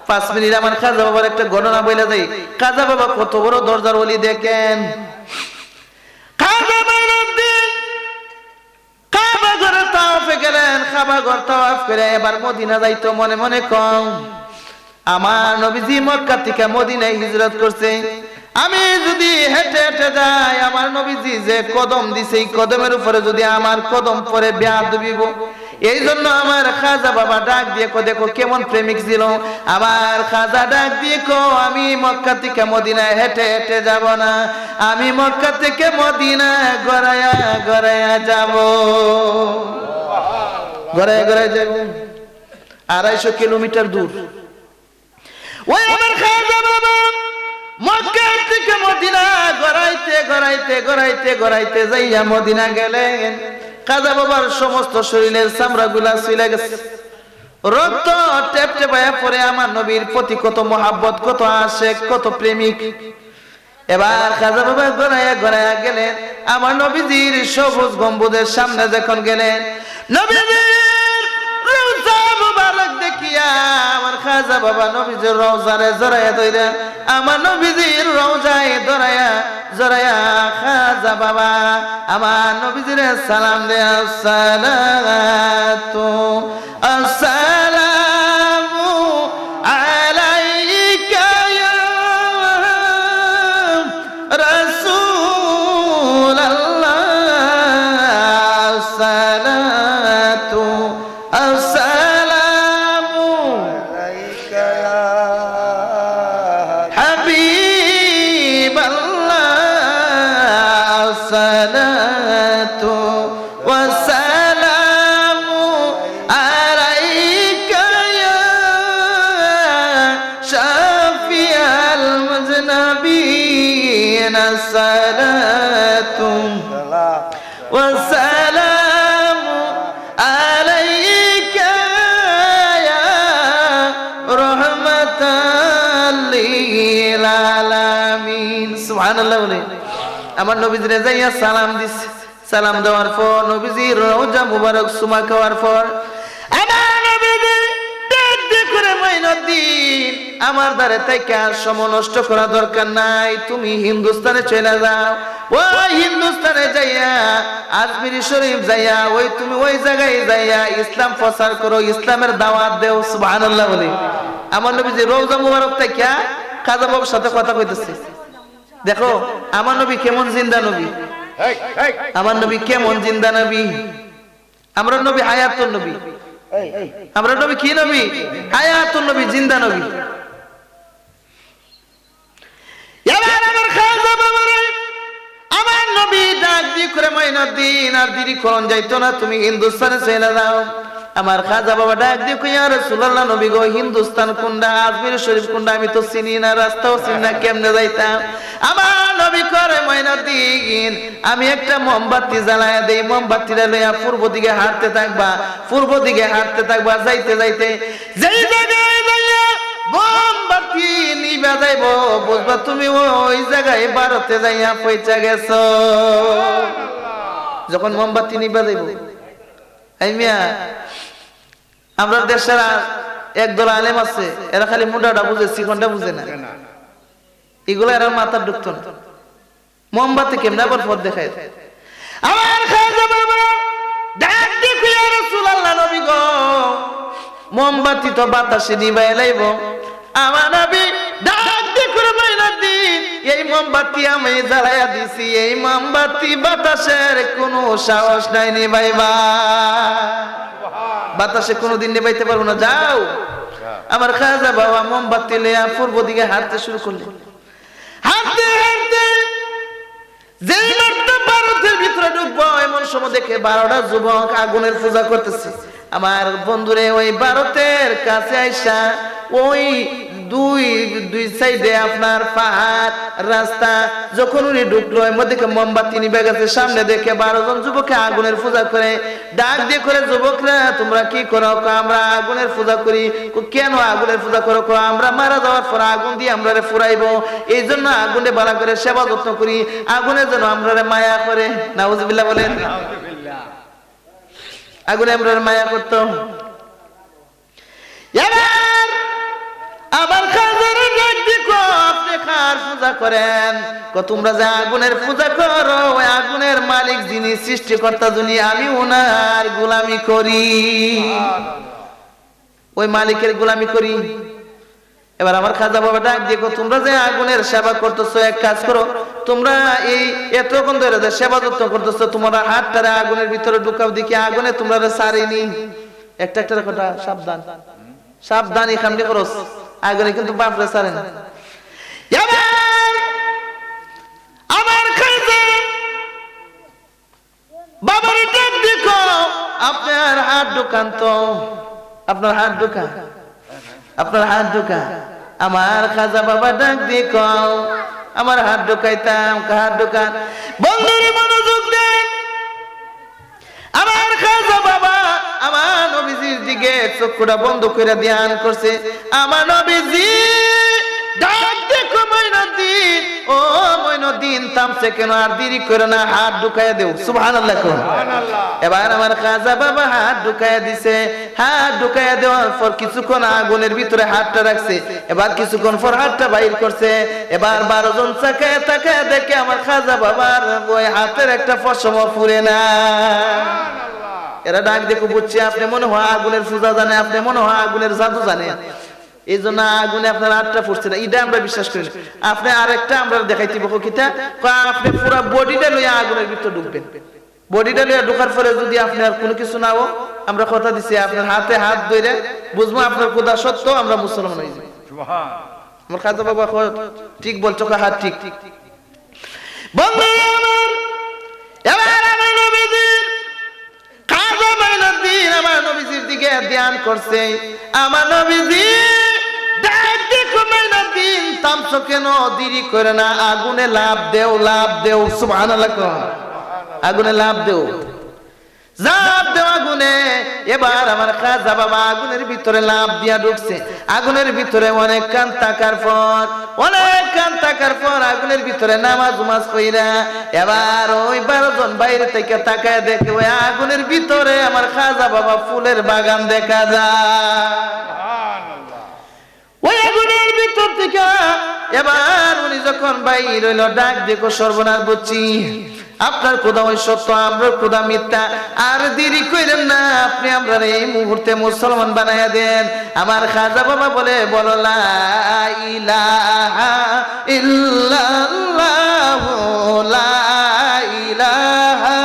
5 মিনিট আমার খাজা বাবার একটা ঘটনা বলে যাই। খাজা বাবা কত বড় দরজার ওলি দেখেন। খাজা মাইনুদ্দিন কাবা ঘরে তাওয়াফে গেলেন, কাবা ঘর তাওয়াফ করে এবার মদিনা যাইতো মনে মনে কম আমার নবীজি মক্কা থেকে মদিনায় হিজরত করছে, আমি যদি হেঁটে হেঁটে যাই আমার নবীজি যে কদম দিছে এই কদমের উপরে যদি আমার কদম পরে বেয়াদবিব। এই জন্য আমার খাজা বাবা ডাক দিয়ে দেখো কেমন প্রেমিক ছিল। আমার খাজা ডাক দিয়ে আমি মক্কা থেকে মদিনায় হেঁটে হেঁটে যাব না, আমি মক্কা থেকে মদিনা গড়াইয়া গড়াইয়া যাব, গড়াইয়া গড়াইয়া যাব 250 কিলোমিটার দূর। ওই আমার খাজা বাবা মক্কা থেকে মদিনা গড়াইতে গড়াইতে গড়াইতে গড়াইতে যাইয়া মদিনা গেলেন। খাজা বাবার সমস্ত শরীরের চামড়া গুলা ছিলে গেছে, রক্ত টেপটে পায়া পরে আমার নবীর প্রতি কত মহাব্বত, কত আশেক, কত প্রেমিক। এবার খাজা বাবা গড়াইয়া গড়াইয়া গেলেন আমার নবীজির সবুজ গম্বুজের সামনে যখন গেলেন, নবীজির রওজা মুবারক দেখিয়া যাইয়া আমার খাজা বাবা নবীজির রওজারে জড়াইয়া ধইরা আমার নবীজির রওজায় জড়াইয়া খাজা বাবা আমার নবীজির সালাম দেয়া আসসালাতু আসসালামু আলাইকা ইয়া রাসূলাল্লাহ আসসালাতু আসসালামু আলাইকা ইয়া হাবিবাল্লাহ আসসালাতু ওয়াসসালামু আলাইকা ইয়া শাফিআল মুজনাবিন আসসালাতু ওয়াসসালামু আলাইকা ইয়া রাহমাতাল লিল আলামিন সুবহানাল্লাহ বলে আমার নবীজিরে যাইয়া সালাম দিস সালাম দেওয়ার পর নবীজির রওজা মুবারক সুমা খাওয়ার পর আমার নবীজি ডাক করে মাইনুদ্দিন আমার দ্বারে থেকে আর সময় নষ্ট করা দরকার নাই তুমি হিন্দুস্তানে চলে যাও ওই হিন্দুস্তানে যাইয়া আজমির শরীফ যাইয়া ওই তুমি ওই জায়গায় যাইয়া ইসলাম প্রচার করো ইসলামের দাওয়াত দেও সুবহানাল্লাহ বলে আমার নবীজি রওজা মুবারক থেকে খাজা বাবার সাথে কথা কইতেছে দেখো আমার নবী কেমন জিন্দা নবী আমার নবী কেমন জিন্দা নবী আমরা নবী হায়াতুন নবী আমরা নবী কি নবী হায়াতুন নবী জিন্দা নবী এবার আমার খাজা বাবারে আমার নবী ডাক দিয়ে করে মাইনুদ্দিন আর দেরি করন যাইতো না তুমি হিন্দুস্তানে চলে যাও আমার খাজা বাবা ডাক দিয়ে কই ইয়া রাসূলুল্লাহ নবী গো হিন্দুস্তান কোনটা আজমির শরীফ কোনটা আমি তো চিনি না রাস্তাও চিনি না কেমনে যাইতাম আমার নবী করে মাইনুদ্দিন আমি একটা মোমবাতি জ্বালায়া দেই মোমবাতিটা লইয়া পূর্ব দিকে হাঁটতে থাকবা যাইতে যাইতে যেই জায়গায় যাইয়া মোমবাতি নিভা যাইব বুঝবা তুমি ওই জায়গায় ভারতে যাইয়া পৌঁছা গেছো যখন মোমবাতি নিভা যাইব এই মিয়া আমরা দেশের একদল আলেম আছে এরা খালি মুন্ডাটা বুঝে চিকনটা বুঝে না এগুলো এরা মাথার ঢুকতো না মোমবাতি কেমনে আবার পথ দেখায় আমার খাজা বাবা ডাক দেখো ইয়া রাসূলুল্লাহ নবী গো মোমবাতি তো বাতাসে নিভাই লাইব আমার নবী ডাক দেখো মাইনুদ্দিন এই মোমবাতি আমি জ্বালায়া দিছি এই মোমবাতি বাতাসের কোনো সাহস নাই নিভাইবা বাতাসে কোনোদিন নিভাইতে পারবো না যাও আমার খাজা বাবা মোমবাতি লইয়া পূর্ব দিকে হাঁটতে শুরু করলেন হাঁটতে হাঁটতে যেই মাত্র ভারতের ভিতরে ঢুকবো এমন সময় দেখে 12টা যুবক আগুনের পূজা করতেছে আমার বন্ধুরে ওই ভারতের কাছে আইসা ওই দুই সাইডে আপনার পাহাড় রাস্তা যখন উনি ঢুকলো এর মধ্যে মোমবাতি নিভে গেছে সামনে দেখে 12 জন যুবকে আগুনের পূজা করে ডাক দিয়ে করে যুবকরা তোমরা কি করো আমরা আগুনের পূজা করি কেন আগুনের পূজা করো আমরা মারা যাওয়ার পর আগুন দিয়ে আমরা ফুরাইবো এই জন্য আগুনে ভালো করে সেবা যত্ন করি আগুনের জন্য আমরা মায়া করে নাউজুবিল্লাহ বলেন আগুনে আমরা মায়া করতো এবার আমার খাজারে ডাক দিকো আপনি কার পূজা করেন তোমরা যে আগুনের পূজা করো ওই আগুনের মালিক যিনি সৃষ্টিকর্তা যিনি আমি ওনার গোলামি করি ওই মালিকের গোলামি করি এবার আমার খাজা বাবা ডাক দিকো তোমরা যে আগুনের সেবা করতেছো এক কাজ করো তোমরা এই এতক্ষণ ধরে যে সেবা যত্ন করতেছো তোমরা হাতটারে আগুনের ভিতরে ঢুকাও দেখি আগুনে তোমরা সারিনি একটা কথা সাবধান সাবধানী খামনি করস আগুনে কিন্তু বাপরে সারে না আমার খাজা বাবার ডাক দেখো আপনার হাত ঢুকান তো আপনার হাত ঢুকা আমার খাজা বাবা ডাক দেখো আমার হাত ঢুকাইতাম হাত ঢুকান বন্ধুরে মনোযোগ দেন আমার খাজা বাবা আমার নবীজির দিকে চক্ষুটা বন্ধ করে ধ্যান করছে আমার নবীজি ডাক দেখো মাইনুদ্দিন ও মঈনুদ্দিন থামছে কেন, আর দেরি করে না, হাত ঢুকাইয়া দেও। সুবহানাল্লাহ। এবার আমার খাজা বাবা হাত ঢুকাইয়া দিছে। হাত ঢুকাইয়া দেওয়ার পর কিছুক্ষণ আগুনের ভিতরে হাতটা রাখছে, এবার কিছুক্ষণ পর হাতটা বাইর করছে। এবার 12 জন তাকায় তাকায় দেখে আমার খাজা বাবার ওই হাতের একটা পশম ফুরে না। এরা ডাক দেখো, বুঝছে আপনি মনে হয় আগুনের পূজা জানে, আপনি মনে হয় আগুনের জাদু জানে, এই জন্য আগুনে আপনার হাতটা ফুটছে না। এটা আমরা বিশ্বাস করি না। আপনি আরেকটা আমরা দেখাইতে বকো কিতা, আপনি পুরো বডিটা লইয়া আগুনের ভিতরে ঢুকবেন। বডিটা লইয়া ঢোকার পরে যদি আপনার কোনো কিছু না হোক, আমরা কথা দিছি আপনার হাতে হাত ধরে বুঝবো আপনার খোদা সত্য, আমরা মুসলমান হয়ে যাই। আমার খাজা বাবা ঠিক বলছো, হাত ঠিক। বন্ধুরা আমার, এবার আমার নবীজির খাজা মঈনুদ্দিন আমার নবীজির দিকে ধ্যান করছে। আমার নবীজি ডাক দেখো, মঈনুদ্দিন থামছো কেন, দেরি করে না, আগুনে লাফ দেও, লাফ দেও। সুবহানাল্লাহ। আগুনে লাফ দেও, লাফ দেও আগুনে। এবার আমার খাজা বাবা আগুনের ভিতরে লাফ দিয়া ঢুকছে। আগুনের ভিতরে অনেক কান থাকার পর, অনেক কান থাকার পর আগুনের ভিতরে নামাজ উমাজ কইরা এবার ওই 12 জন বাইরে থেকে তাকায় দেখে ওই আগুনের ভিতরে আমার খাজা বাবা ফুলের বাগান দেখা যায়। ওই আগুনের ভিতর থেকে এবার উনি যখন বাইর হইল, ডাক দেখো, সর্বনাশ বুঝছি আপনার খোদা ওই সত্য, আপনার খোদা মিথ্যা, আর দেরি করেন না, আপনি আমরা এই মুহূর্তে মুসলমান বানাইয়া দেন। আমার খাজা বাবা বলে, বলো লা ইলাহা ইল্লাল্লাহ, লা ইলাহা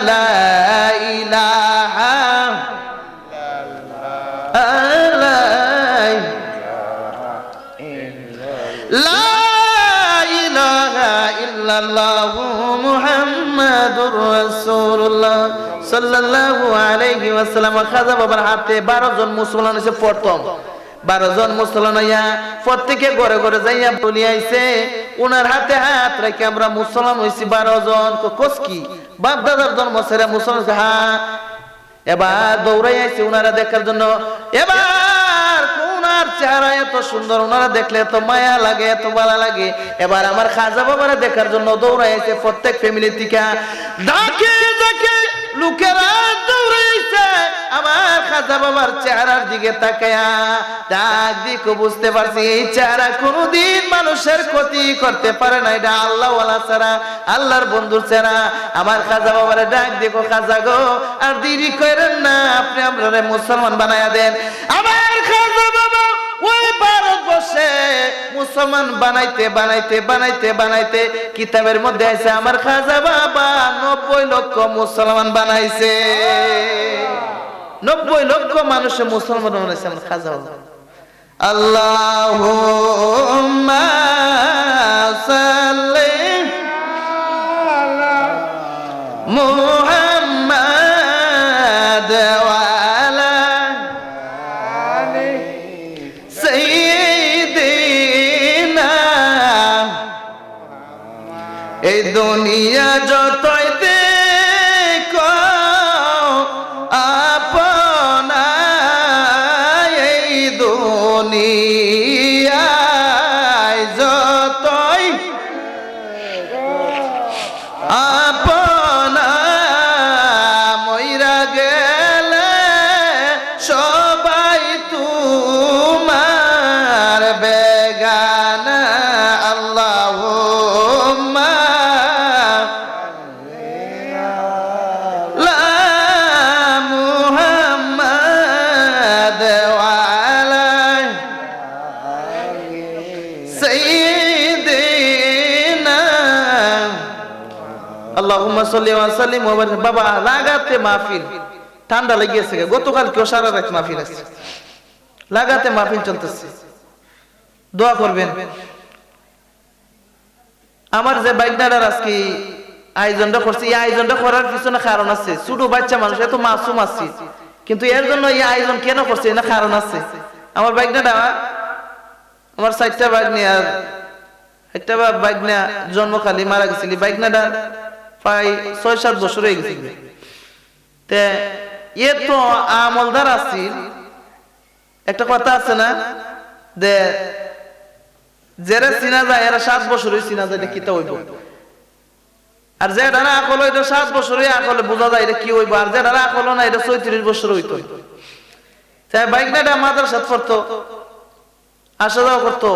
লা ইলাহা ইল্লাল্লাহু মুহাম্মাদুর রাসূলুল্লাহ সাল্লাল্লাহু আলাইহি ওয়াসাল্লাম। খাজা বাবার হাতে 12 জন মুসলমান হইছে। প্রথম 12 জন মুসলমান হইয়া প্রত্যেকে ঘরে ঘরে যাইয়া বলি আইছে, ওনার হাতে হাত রেখে আমরা মুসলমান হইছি 12 জন। কোসকি বাপ দাদার জন্ম ছেড়ে মুসলমান। হ্যাঁ, এবার দৌড়াই আইছে ওনারা দেখার জন্য। এবার ওনার চেহারা এত সুন্দর, ওনারা দেখলে এত মায়া লাগে, এত ভালো লাগে। এবার আমার খাজা বাবারা দেখার জন্য দৌড়াই আইছে প্রত্যেক ফ্যামিলি থেকে। ডাকে ডাকে লোকেরা দৌড়াইছে আমার খাজা বাবার চেহারার দিকে তাকায়া। ডাক দিকে বুঝতে পারছি এই চেহারা কোনোদিন মানুষের ক্ষতি করতে পারে না, এটা আল্লাহ ওয়ালা ছাড়া, আল্লাহর বন্ধুর ছাড়া। আমার খাজা বাবারে ডাক দেখো, খাজা গো আর দেরি করেন না, আপনি আমরা মুসলমান বানায়া দেন। আমার খাজা বাবা ওই ভারতবর্ষে মুসলমান বানাইতে বানাইতে বানাইতে বানাইতে কিতাবের মধ্যে আছে আমার খাজা বাবা 90 লক্ষ মুসলমান বানাইছে। 90 লক্ষ মানুষের মুসলমান বানাইছে আমার খাজা বাবা। আল্লাহুম্মা সাল্লি আলা মুহাম্মাদ ওয়া আলা আলি সাইয়্যিদিনা। এই দুনিয়া যতই দেখো আপনা, এই দুনিয়ায় যতই আপনা, মইরা গেলে সবাই তোমার বেগানা। আল্লাহুম্মা লা মুহাম্মাদ ওয়া আলা সাইয়্যিদিনা। আল্লাহুম্মা সাল্লি ওয়া সাল্লিম ওয়া বারিক। বাবা লাগাতে মাহফিল, ঠান্ডা লেগেছে, গতকাল কেউ সারা রাত মাহফিল আছে, লাগাতে মাহফিল চলতেছে, দোয়া করবেন। আমার যে বাইকদার আজকে আয়োজনটা করছে, এই আয়োজনটা করার পিছনে কারণ আছে। ছোট বাচ্চা মানুষ এত মাসুম আছে, কিন্তু এর জন্য এই আয়োজন কেন করছে না কারণ আছে। আমার বাইকদাটা, আমার 4টা বাইকনি আর একটা বাইকনা জন্মকালী মারা গেছিল। বাইকনাটা প্রায় 6-7 বছর হয়ে গেছিল। তে এ তো আমলদার আছিল। একটা কথা আছে না, যে যারা চিনা যায় এরা 7 বছরই চিনা যায় এটা কিতা হইব, আর যেটা না আকল এটা 7 বছরই আকলে বোঝা যায় এটা কি হইব, আর যেটা না আকল না এটা 34 বছর হইতো। তাই বাইকনাটা মাদ্রাসাত পড়তো, আসা যাওয়া করতো,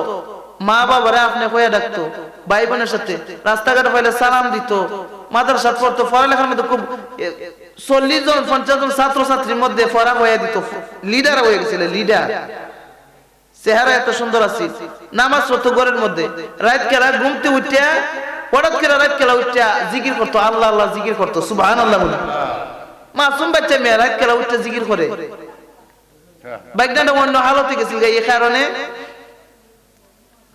মা বাবারে আপনি কইয়া ডাকতো, ভাই বোনের সাথে রাস্তাঘাটে পাইলে সালাম দিত, মাদ্রাসাত পড়তো, পড়ালেখার মধ্যে খুব 40 জন 50 জন ছাত্র ছাত্রীর মধ্যে পড়া হইয়া দিত, লিডার হয়ে গেছিল, লিডার। চেহারা এত সুন্দর আছে, নামাজ পড়তো ঘরের মধ্যে, রাত কেলা ঘুমতে উঠিয়া হঠাৎ করে রাত কেলা উঠিয়া জিকির করতো, আল্লাহ আল্লাহ জিকির করতো, সুবহানাল্লাহ বলে। মাসুম বাচ্চা মেয়ে রাত কেলা উঠিয়া জিকির করে। বাইকনাটা অন্য হালতে গেছিল, এই কারণে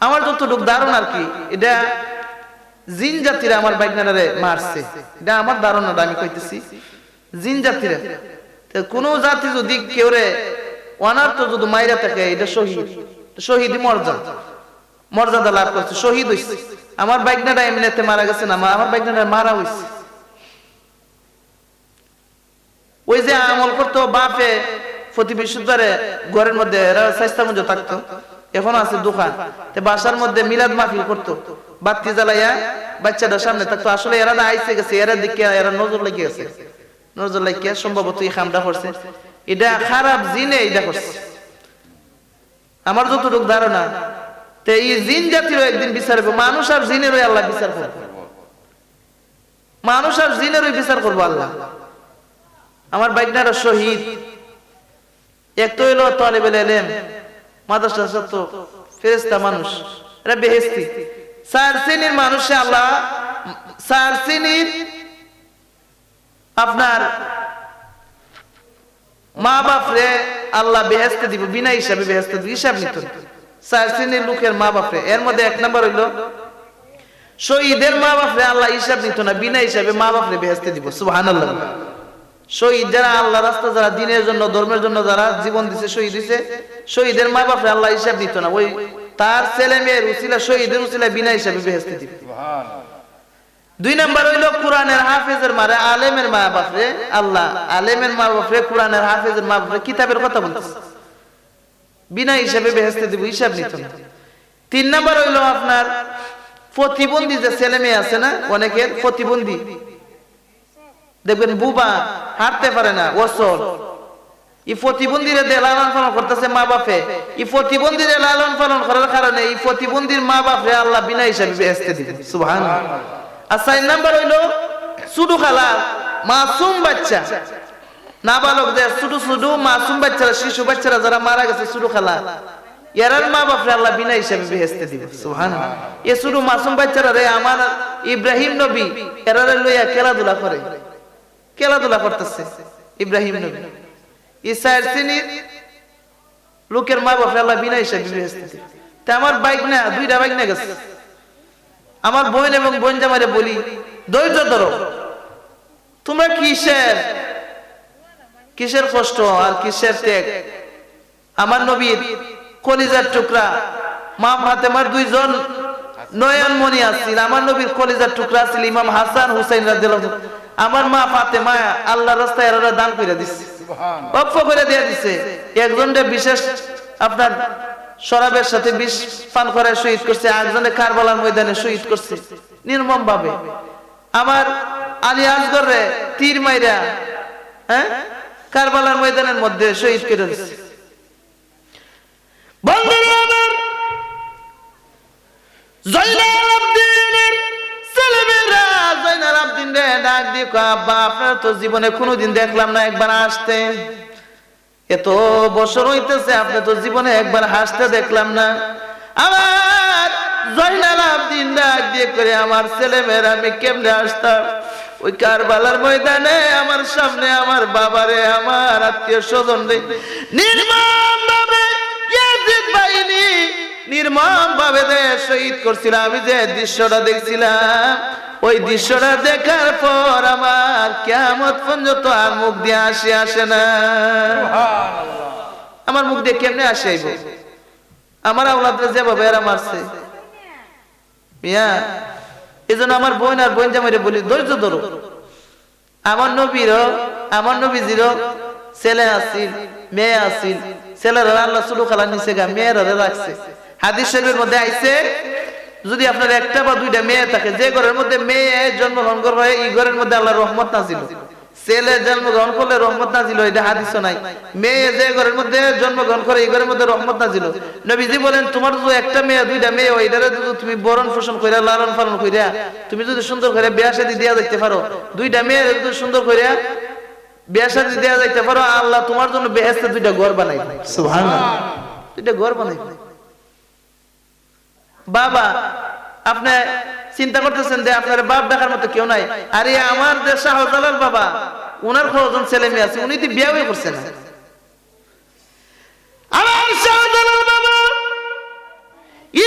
আমার যতটুকু ধারণা আর কি, এটা জিন জাতিরা আমার বাইকনাটারে মারছে, এটা আমার ধারণাটা আমি কইতেছি, জিন জাতিরা। কোন জাতি যদি কেউ রে অনার্থ যদি মাইরা থাকে এটা শহীদ, শহীদই মর্যাদা লাভ করছে, শহীদ হইছে। আমার বাইকনাটা এমনিতে মারা গেছে না, আমার বাইকনাটা মারা হইছে। ওই যে আমল করতো বাপে প্রতিবেশীদের ঘরের মধ্যে এরা স্বাস্থ্য মধ্যে থাকতো, এখন আছে দোকান, বাসার মধ্যে মিলাদ মাহফিল করতো, বাতি জ্বালাইয়া বাচ্চাটার সামনে থাকতো। আসলে এরা না আইসে গেছে, এরা দিকে এরা নজর লেগে গেছে, নজর লাগিয়ে সম্ভবত এই কামটা করছে, এটা খারাপ জিনে এটা করছে আমার যতটুকু ধারণা। তো এই জিন জাতিরও একদিন বিচার করবো, মানুষ আর জিনেরও আল্লাহ বিচার করবো, মানুষ আর জিনেরও বিচার করবো আল্লাহ। আমার বাইকনারা শহীদ, এক তো হইলো তালেবে ইলম, মাদ্রাসা ছাত্র, ফেরেশতা মানুষ, এরা বেহেশতি। 4 শ্রেণীর মানুষে আল্লাহ 4 শ্রেণীর আপনার মা বাপরে আল্লাহ বেহেশতে দিব, বিনা হিসাবে বেহেশতে দিব, হিসাব নিত। 4 শ্রেণীর লোকের মা বাপরে, এর মধ্যে 1 নম্বর হইলো শহীদের মা বাপরে আল্লাহ হিসাব নিত না, বিনা হিসাবে মা বাপরে বেহেশতে দিব, সুবহানাল্লাহ। শহীদ যারা আল্লাহ রাস্তা, যারা দ্বীনের জন্য ধর্মের জন্য যারা জীবন দিছে, শহীদ দিছে, শহীদের মা বাপরে আল্লাহ হিসাব নিত না, ওই তার ছেলে মেয়ের উসিলা, শহীদের উসিলা বিনা হিসাবে বেহেশতে দিব। 2 নম্বর হইলো কোরআনের হাফেজের মারে আলেমের মা বাপরে আল্লাহ, আলেমের মা বাপরে কোরআনের হাফেজের মা বাপরে কিতাবের কথা বলতেছে, বিনা হিসাবে বেহেশতে দিব, হিসাব নিত না। 3 নম্বর হইলো আপনার প্রতিবন্ধী যে ছেলে মেয়ে আছে না, অনেকের প্রতিবন্ধী দেখবেন, বুবা, হাঁটতে পারে না, ওসল, এই প্রতিবন্ধীরা লালন পালন করতেছে মা বাপে, এই প্রতিবন্ধীরা লালন পালন করার কারণে এই প্রতিবন্ধীর মা বাপরে আল্লাহ বিনা হিসাবে বেহেশতে দিবে, সুবহানাল্লাহ। আর 4 নাম্বার হইলো ছোট খালা, মাসুম বাচ্চা, নাবালকদের ছোট ছোট মাসুম বাচ্চারা, শিশু বাচ্চারা যারা মারা গেছে, ছোট খালা, এরার মা বাপরে আল্লাহ বিনা হিসাবে বেহেশতে দিবে, সুবহানাল্লাহ। এই ছোট মাসুম বাচ্চারা রে আমার ইব্রাহিম নবী এরারে লইয়া খেলাধুলা করে, খেলাধুলা করতেছে ইব্রাহিম নবী। এই 4 শ্রেণীর লোকের মা বাপরে আল্লাহ বিনা হিসাবে বেহেশতে দিবে। তা আমার বাইক না, 2টা বাইক না গেছে, আমার বোন এবং বোন জামাইরে বলি, ধৈর্য ধরো, তোমরা কিসের কষ্ট আর কিসের ত্যাগ। আমার নবীর কলিজার টুকরা মা ফাতেমার 2 জন নয়নমণি আসছিল, আমার নবীর কলিজার টুকরা ছিল ইমাম হাসান হুসাইন রাদিয়াল্লাহু। আমার মা ফাতেমা আল্লাহর রাস্তায় এরা দান করে দিছে, ওয়াকফ করে দিয়ে দিছে। একজনকে বিশেষ আপনার শরাবের সাথে বিষ পান করে শহীদ করছে, একজনে কারবালার ময়দানে শহীদ করছে নির্মম ভাবে। আমার আলী আসগরে তীর মাইরা কারবালার ময়দানের মধ্যে শহীদ করে দিছে। বন্ধুরা আমার, জয়নাল আবদিনের ছেলেমেয়েরা জয়নাল আবদিন রে ডাক দিয়ে কয়, আব্বা আপনার তো জীবনে কোনোদিন দেখলাম না একবার আসতে, এত বছর হইতেছে আপনি তো জীবনে একবার হাসতে দেখলাম না। আমার জয়নাল আবদিন ডাক দিয়ে করে, আমার ছেলে মেয়েরা আমি কেমনে আসতাম ওই কারবালার ময়দানে, আমার সামনে আমার বাবারে, আমার আত্মীয় স্বজন রে নির্মম ভাবে ইয়াজিদ বাহিনী নির্মম ভাবে শহীদ করছিল। আমি যে দৃশ্যটা দেখছিলাম, ওই দৃশ্যটা দেখার পর আমার কিয়ামত পর্যন্ত আর মুখ দিয়ে আসে না। আমার মুখ দিয়ে কেমনে আসে আইব? আমার আওলাদরা যেভাবে এরা মারছে, মিয়া, এজন্য আমার বোন আর বোন জামাইরে বলি, ধৈর্য ধরো। আমার নবীজিরও ছেলে আসিল, মেয়ে আসিল, ছেলেরা আল্লাহ ছোট খালা নিচে গা, মেয়েরা রাখছে। হাদিস শরীফের মধ্যে আইছে যদি আপনার একটা বা দুইটা মেয়ে থাকে, যে ঘরের মধ্যে মেয়ে জন্মগ্রহণ করবে এই ঘরের মধ্যে আল্লাহর রহমত নাযিল, ছেলে জন্মগ্রহণ করলে রহমত নাযিল, এটা হাদিসও নাই। মেয়ে যে ঘরের মধ্যে জন্মগ্রহণ করে এই ঘরের মধ্যে রহমত নাযিল। নবীজি বলেন তোমার যদি একটা মেয়ে দুইটা মেয়ে ওইটারে যদি তুমি বরণ পোষণ কইরা লালন পালন কইরা তুমি যদি সুন্দর করে বিয়া শাদী দিয়া যাইতে পারো, দুইটা মেয়ে যদি সুন্দর করে বিয়া শাদী দিয়া যাইতে পারো, আল্লাহ তোমার জন্য বেহেশতে দুইটা ঘর বানাই। সুবহানাল্লাহ, দুইটা ঘর বানাই। বাবা আপনি চিন্তা করতেছেন যে আপনার বাপ দেখার মতো কেউ নাই, আরে আমার যে শাহজালাল বাবা ওনার কজন ছেলে মেয়ে আছে, উনি তো বিয়ে করছেন না। আমার শাহজালাল বাবা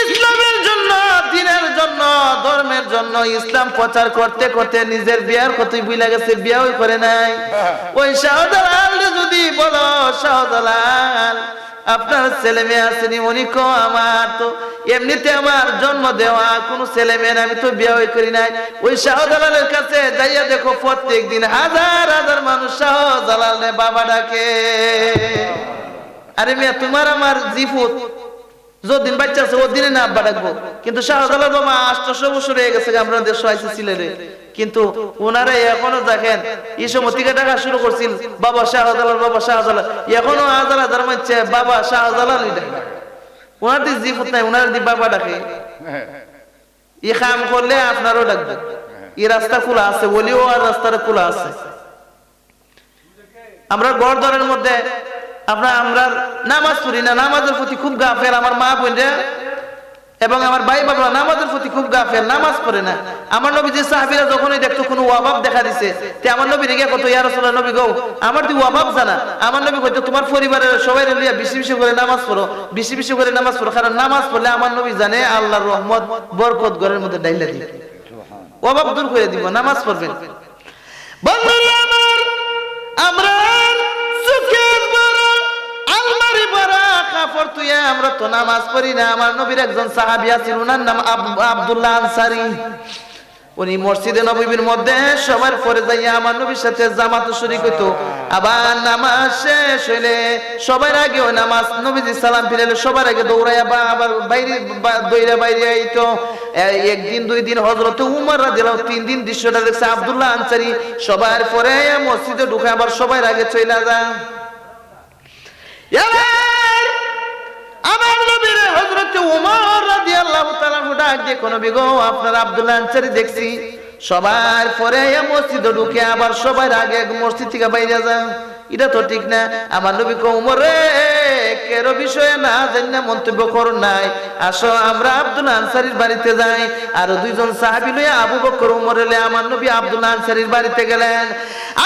ইসলামের জন্য, দ্বীনের জন্য, ধর্মের জন্য ইসলাম প্রচার করতে করতে নিজের বিয়ার কতই ভুলে গেছে, বিয়েও করে নাই। ওই শাহজালাল যদি বলো শাহজালাল আপনার ছেলে মেয়ে আসেনি, উনি কো আমার তো এমনিতে আমার জন্ম দেওয়া কোনো ছেলে মেয়ে আমি তো বিয়ে করি নাই। ওই শাহজালালের কাছে যাইয়া দেখো প্রত্যেক দিন হাজার হাজার মানুষ শাহজালালের বাবা ডাকে। আরে মেয়ে তোমার আমার জিফুত যদিন বাচ্চা আছে ওদিনে না আব্বা ডাকবো, কিন্তু শাহজালাল বাবা 800 বছর হয়ে গেছে আমরা দেশ আইসে ছিলেন, কিন্তু ওনারা এখনো দেখেন এই সময় থেকে ডাকা শুরু করছিল বাবা শাহজালাল বাবা শাহজালাল, এখনো হাজার হাজার মানছে বাবা শাহজালাল। ওনার দি জিফুত নাই, ওনার দি বাবা ডাকে। এই কাম করলে আপনারও ডাকবে, এই রাস্তা খোলা আছে, বলিও আর রাস্তাটা খোলা আছে। আমরা গড়দরের মধ্যে আমরা নামাজ পড়ি না, নামাজের প্রতি খুব গাফেল। আমার মা বোনরা এবং আমার ভাই বাবা নামাজের প্রতি খুব গাফেল, নামাজ পড়ে না। আমার নবীজি সাহাবীরা যখনই দেখতো কোনো অভাব দেখা দিছে, তে আমার নবী রেগে কত ইয়া রাসূলুল্লাহ, নবী গো আমার তুই অভাব জানা। আমার নবী কইতো তোমার পরিবারের সবাই লইয়া বেশি বেশি করে নামাজ পড়ো, বেশি বেশি করে নামাজ পড়ো, কারণ নামাজ পড়লে আমার নবী জানে আল্লাহর রহমত বরকত ঘরের মধ্যে ডাইলা দিবে, অভাব দূর করে দিব। নামাজ পড়বেন বন্ধুরা আমার। আমরা আমরা তো নামাজ পড়ি না। আমার নবীর একজন সাহাবী আছেন, ওনার নাম আব্দুল্লাহ আনসারী। উনি মসজিদে নববীর মধ্যে সবার পরে যাইয়া আমার নবীর সাথে জামাতে শরীক হইতো। আবার নামাজ শেষ হইলে সবার আগে ওই নামাজ নবীজি সালাম ফিরাইলে সবার আগে দৌড়াইয়া বা আবার বাইরে আইতো। একদিন দুই দিন হযরত উমর রাদিয়াল্লাহু 3 দিন দৃশ্যটা দেখছে আব্দুল্লাহ আনসারী সবার পরে মসজিদে ঢুকে আবার সবার আগে চলে যায়। আমার নবীর হযরত উমর রাদিয়াল্লাহু তাআলা ডাক দিয়ে কোন বিগো আপনার আব্দুল্লাহ আনসারী দেখছি সবার পরে মসজিদে ঢুকে আবার সবার আগে মসজিদ থেকে বাইরে যায়, এটা তো ঠিক না। আমার নবী কো উমর রে কেরো বিষয়ে না জানি মন্তব্য করুন নাই, আসো আমরা আব্দুল্লাহ আনসারীর বাড়িতে যাই। আর দুইজন সাহাবী লইয়া আবু বকর উমর এলে আমার নবী আব্দুল্লাহ আনসারীর বাড়িতে গেলেন।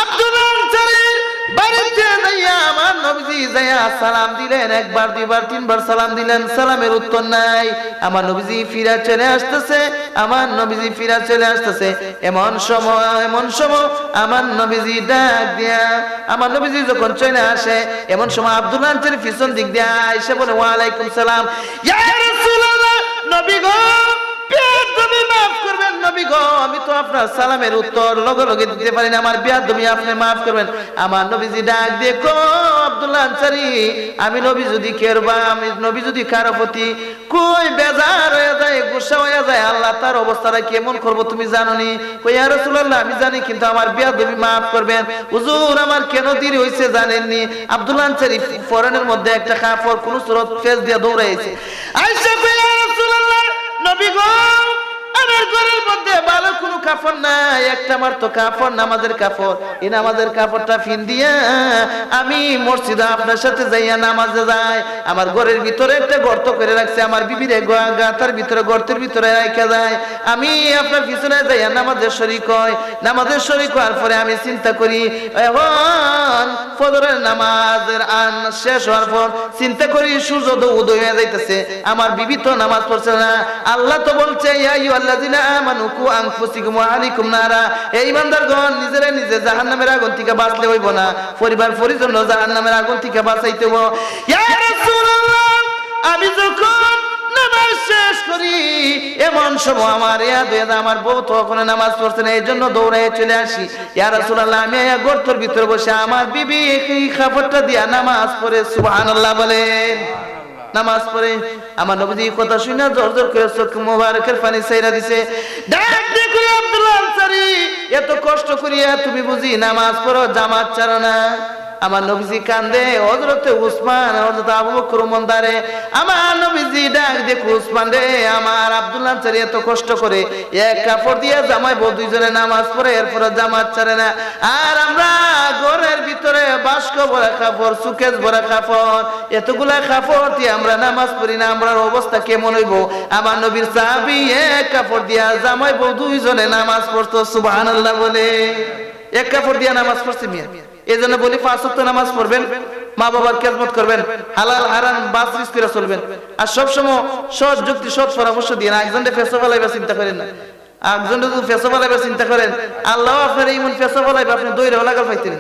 আব্দুল্লাহ আনসারীর বাড়িতে যাইয়া আমার নবীজি যাইয়া সালাম দিলেন, একবার দুইবার তিনবার সালাম দিলেন, সালামের উত্তর নাই। আমার নবীজি ফিরে চলে আসতেছে, আমার নবীজি ফিরে চলে আসতেছে। এমন সময় আমার নবীজি ডাক দিয়া, আমার নবীজি যখন চলে আসে এমন সময় আব্দুল্লাহ আনসারী পিছন দিক দিয়ে আয়েশা বলে ওয়ালাইকুম সালাম। ইয়া রাসূলুল্লাহ, নবী গো বেয়াদবি মাফ করবেন, নবী গো আমি তো আপনার সালামের উত্তর লগে লগে দিতে পারি না, আমার বেয়াদবি আপনি মাফ করবেন। আমার নবীজি ডাক দিয়ে কো আব্দুল্লাহ আনসারী, আমি নবী যদি কেরবা, আমি নবী যদি কারো প্রতি কই বেজার হয়ে যায়, গুসা হয়ে যায়, আল্লাহ তার অবস্থাটা কেমন করব তুমি জানো নি? কই ইয়া রাসূলুল্লাহ আমি জানি, কিন্তু আমার বেয়াদবি মাফ করবেন। হুজুর আমার কেন দেরি হইছে জানেননি? আব্দুল্লাহ আনসারী ফরনের মধ্যে একটা কাপড় কোন সুরত ফেস দিয়ে দৌড়াইছে। আয়েশা কই ইয়া রাসূলুল্লাহ, নবী গো আমার ঘরের মধ্যে ভালো কোনো কাপড় নাই, একটা আমার তো কাপড় নামাজের কাপড়, এই নামাজের কাপড়টা ফিন দিয়া আমি মসজিদে আপনার সাথে যাইয়া নামাজে যাই। আমার ঘরের ভিতরে একটা গর্ত করে রাখছে, আমার বিবির গাতার ভিতরে গর্তের ভিতরে রাখা যায়। আমি আপনার পিছনে যাইয়া নামাজের শরীক হয়, নামাজের শরীক হওয়ার পরে আমি চিন্তা করি এখন ফজরের নামাজের আন শেষ হওয়ার পর চিন্তা করি সূর্য তো উদয় হয়ে যাইতেছে, আমার বিবি তো নামাজ পড়ছে না। আল্লাহ তো বলছে ইয়া আইয়ুহাল্লাযিনা আমানু কু আনফুসাকুম ওয়া আলাইকুম নারা, এই ইমানদারগণ নিজেরা নিজে জাহান্নামের আগুন থেকে বাঁচলে হইব না, পরিবার পরিজন জাহান্নামের আগুন থেকে বাঁচাইতে হবে। ইয়া রাসূলুল্লাহ আমি যখন নামাজ শেষ করি এমন সময় আমার ইয়াদ হয়ে যায় আমার বউ তো ওখানে নামাজ পড়ছে না, এই জন্য দৌড়াইয়া চলে আসি। ইয়া রাসূলুল্লাহ আমি গর্তের ভিতরে বসে আমার বিবি এই কাপড়টা দিয়া নামাজ পড়ে সুবহানাল্লাহ বলেন। নামাজ পড়ে। আমার নবীজি কথা শুনে জোর জোর করে চোখ মোবারকের পানি ছাইরা দিছে। ডাক দিয়ে কই আব্দুল্লাহ আনসারী, এত কষ্ট করিয়া তুমি বুঝি নামাজ পড়ো, জামাত ছাড়ো না? আমার নবীজি কান্দে, হযরতে উসমান, হযরত আবু বকর মন্দারে। আমার নবীজি ডাক দেখো, উসমান রে, আমার আব্দুল্লাহ আনসারী এত কষ্ট করে এক কাপড় দিয়ে জামাই বউ দুইজনে নামাজ পড়ে, এরপরে জামাত ছাড়ে না। আর আমরা ঘরের ভিতরে বাস্ক ভরা কাপড়, সুকেস ভরা কাপড়, এতগুলা কাপড় দিয়ে আমরা নামাজ পড়ি না, আমরা অবস্থা কেমন হইব? আমার নবীর সাহাবী এক কাপড় দিয়া জামাই বউ দুইজনে নামাজ পড়তো। সুবহানাল্লাহ বলে এক কাপড় দিয়া নামাজ পড়ছে মিয়া। এই জন্য বলি 5 ওয়াক্ত নামাজ পড়বেন, মা বাবার খেদমত করবেন, হালাল হারাম বাছরিস করে চলবেন, আর সবসময় সৎ যুক্তি সৎ পরামর্শ দিয়ে না। একজনকে ফেসো ফলাইবা চিন্তা করেন না, একজনকে যদি ফেসো ফলাইবা চিন্তা করেন, আল্লাহ আপনার ইমন ফেসো ফলাইবা, আপনি দৈরে লাগাল পাইতেন।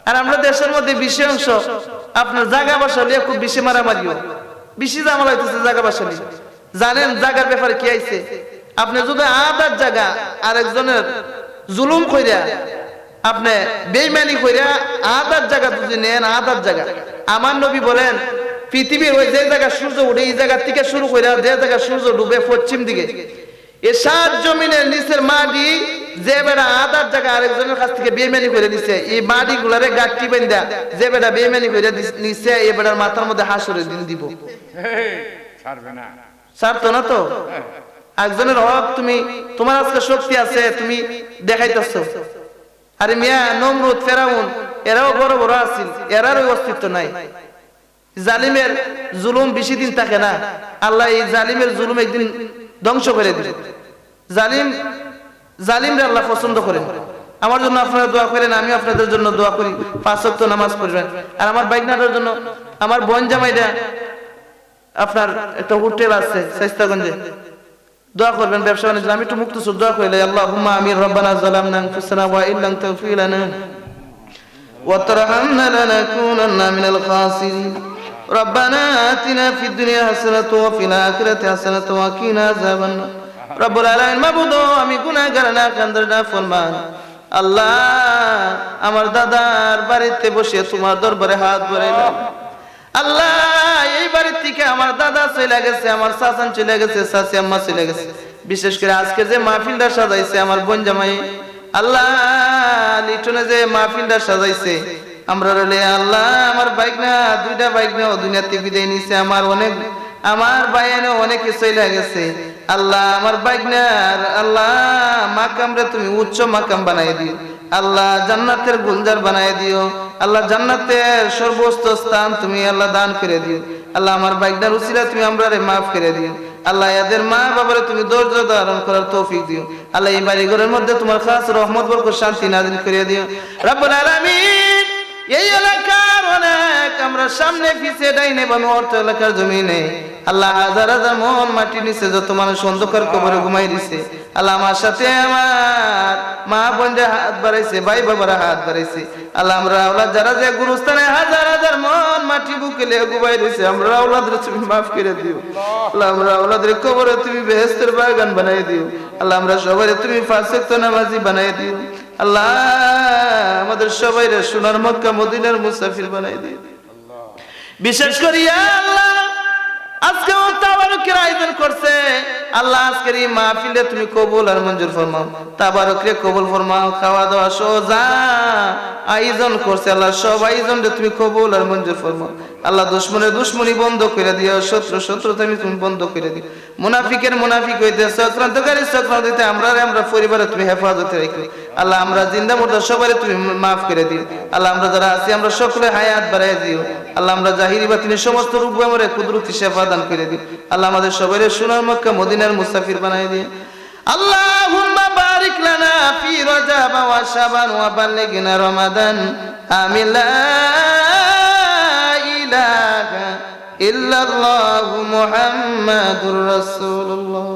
আর আমরা দেশের মধ্যে বেশি অংশ আপনার জায়গা বাসা লিয়ে খুব বেশি মারামারিও, বেশি জামাল হইতেছে জায়গা বাসা নিয়ে। জানেন জায়গার ব্যাপারে কি আইছে? আপনি যদি আদার জায়গা আরেকজনের জুলুম কইরা, আপনি বেঈমানি কইরা আদার জায়গা যদি নেন, আদার জায়গা, আমার নবী বলেন পৃথিবীর ওই যে জায়গা সূর্য উঠে এই জায়গা থেকে শুরু কইরা যে জায়গা সূর্য ডুবে পশ্চিম দিকে, এই 7 জমিনের নিচের মাটি যে বেটা আদার জায়গা আরেকজনের কাছ থেকে বেঈমানি করে নিছে, এই মাটি গুলারে গাঁটটি বাঁধা যে বেটা বেঈমানি করে নিছে, এই বেটার মাথার মধ্যে হাসরের দিন দিব। ছাড়বে না, ছাড়তো না তো। একজনের হক তুমি, তোমার আজকে শক্তি আছে, তুমি দেখাইতেছো। আরে মিয়া, নমরুদ, ফেরাউন এরাও বড় বড় আছিল, এরার ওই অস্তিত্ব নাই। জালিমের জুলুম বেশি দিন থাকে না, আল্লাহ এই জালিমের জুলুম একদিন ধ্বংস করে দিবে। জালিমরে আল্লাহ পছন্দ করেন। আমার জন্য আপনারা দোয়া করেন, আমি আপনাদের জন্য দোয়া করি, 5 ওয়াক্ত নামাজ পড়বেন। আর আমার বাইকনাটার জন্য, আমার বোন জামাইটা আপনার একটা হোটেল আছে শাইস্তাগঞ্জে, দোয়া করবেন ব্যবসা বাণিজ্য। আমি একটু মুক্ত দোয়া করি, আল্লাহুম্মা আমিন। রব্বানা যালামনা আনফুসানা ওয়া ইল্লাম তাগফির লানা ওয়া তারহামনা লানাকুনান্না মিনাল খাসিরিন। রব্বানা আতিনা ফিদ দুনিয়া হাসানাতাও ওয়া ফিল আখিরাতি হাসানাতাও ওয়া কিনা আযাবান নার। রব্বুল আলামিন, মাবুদ, আমি গুনাহগার না, কান্দারনা ফরমান। আল্লাহ, আমার দাদার বাড়িতে বসে তোমার দরবারে হাত বাড়াইলাম। আল্লাহ, এই বাড়ি থেকে আমার দাদা চলে গেছে, আমার চাচান চলে গেছে, চাচি আম্মা চলে গেছে। বিশেষ করে আজকে যে মাহফিলটা সাজাইছে আমার বোন জামাই, আল্লাহ, লিটনে যে মাহফিলটা সাজাইছে, আমরা রলে আল্লাহ, আমার বাইক না, 2টা বাইক না দুনিয়াতে বিদায় নিছে। আমার বাইয়ানো অনেকে চলে গেছে। আল্লাহ, আমার বাইক না, আল্লাহ, মাকামরে তুমি উচ্চ মাকাম বানাই দিও। আল্লাহ, জান্নাতের গুলজার বানাই দিও। আল্লাহ, জান্নাতের সর্বোচ্চ স্থান তুমি আল্লাহ দান করে দিও। আল্লাহ, আমার বাইকটার উসিলা তুমি আমরারে মাফ করে দিও। আল্লাহ, এদের মা বাবারে তুমি ধৈর্য ধারণ করার তৌফিক দিও। আল্লাহ, এই বাড়ি ঘরের মধ্যে তোমার খাস রহমত বরকত শান্তি নাযিল করে দিও। রব্বুল আলামিন, এই এলাকার অনেক আমরা সামনে পিছে ডাইনে বামে অর্থ এলাকার জমিনে আল্লাহ হাজার হাজার মন মাটি নিচে যত মানুষ অন্ধকার কবরে ঘুমাই দিছে, আল্লাহ, আমার সাথে আমার মা বোনরা হাত বাড়াইছে, ভাই বাবারা হাত বাড়াইছে। আল্লাহ, আমরা আওলাদ যারা যে গুরুস্থানে হাজার হাজার মন মাটি বুকে লিয়ে ঘুমাই দিছে, আমরা আওলাদের তুমি মাফ করে দিও। আল্লাহ, আমরা আওলাদের কবরে তুমি বেহেশতের বাগান বানাই দিও। আল্লাহ, আমরা সবাই তুমি 5 ওয়াক্ত নামাজি বানাই দিও। আল্লাহ, আমাদের সবাই সোনার মক্কা মদিনার মুসাফির বানাই দিও। বিশেষ করিয়া আল্লাহ, আজকে তাবারুকের আয়োজন করছে, আল্লাহ, আজকের এই মাহফিলে তুমি কবুল আর মঞ্জুর ফরমাও, তাবারুকরে কবুল ফরমাও। খাওয়া দাওয়া সোজা আয়োজন করছে, আল্লাহ, সব আয়োজনটা তুমি কবুল আর মঞ্জুর ফরমাও। আল্লাহ, দুশমনের দুশমনি বন্ধ করে দিও, শত্রুতা তুমি বন্ধ করে দিও। মুনাফিকের মুনাফিক হইতে, চক্রান্তকারী চক্রান্ত হইতে আমরা পরিবারে তুমি হেফাজতে রাখো। আল্লাহ, আমরা জিন্দা মুর্দা সবাই তুমি মাফ করে দিও। আল্লাহ, আমরা যারা আছি আমরা সকলে হায়াত বাড়াই দিও। আল্লাহ, আমরা জাহিরি বাতিনি সমস্ত রূপ আমরে কুদরতি সেবা দান করে দিও। আল্লাহ, আমাদের সবাই সোনার মক্কা মদিনার মুসাফির বানাই দিও। আল্লাহুম্মা বারিক লানা ফি রজব ওয়া শাবান ওয়া বাল্লিগনা রমাদান। আমিন। লা ইলাহা ইল্লাল্লাহু মুহাম্মাদুর রাসূলুল্লাহ।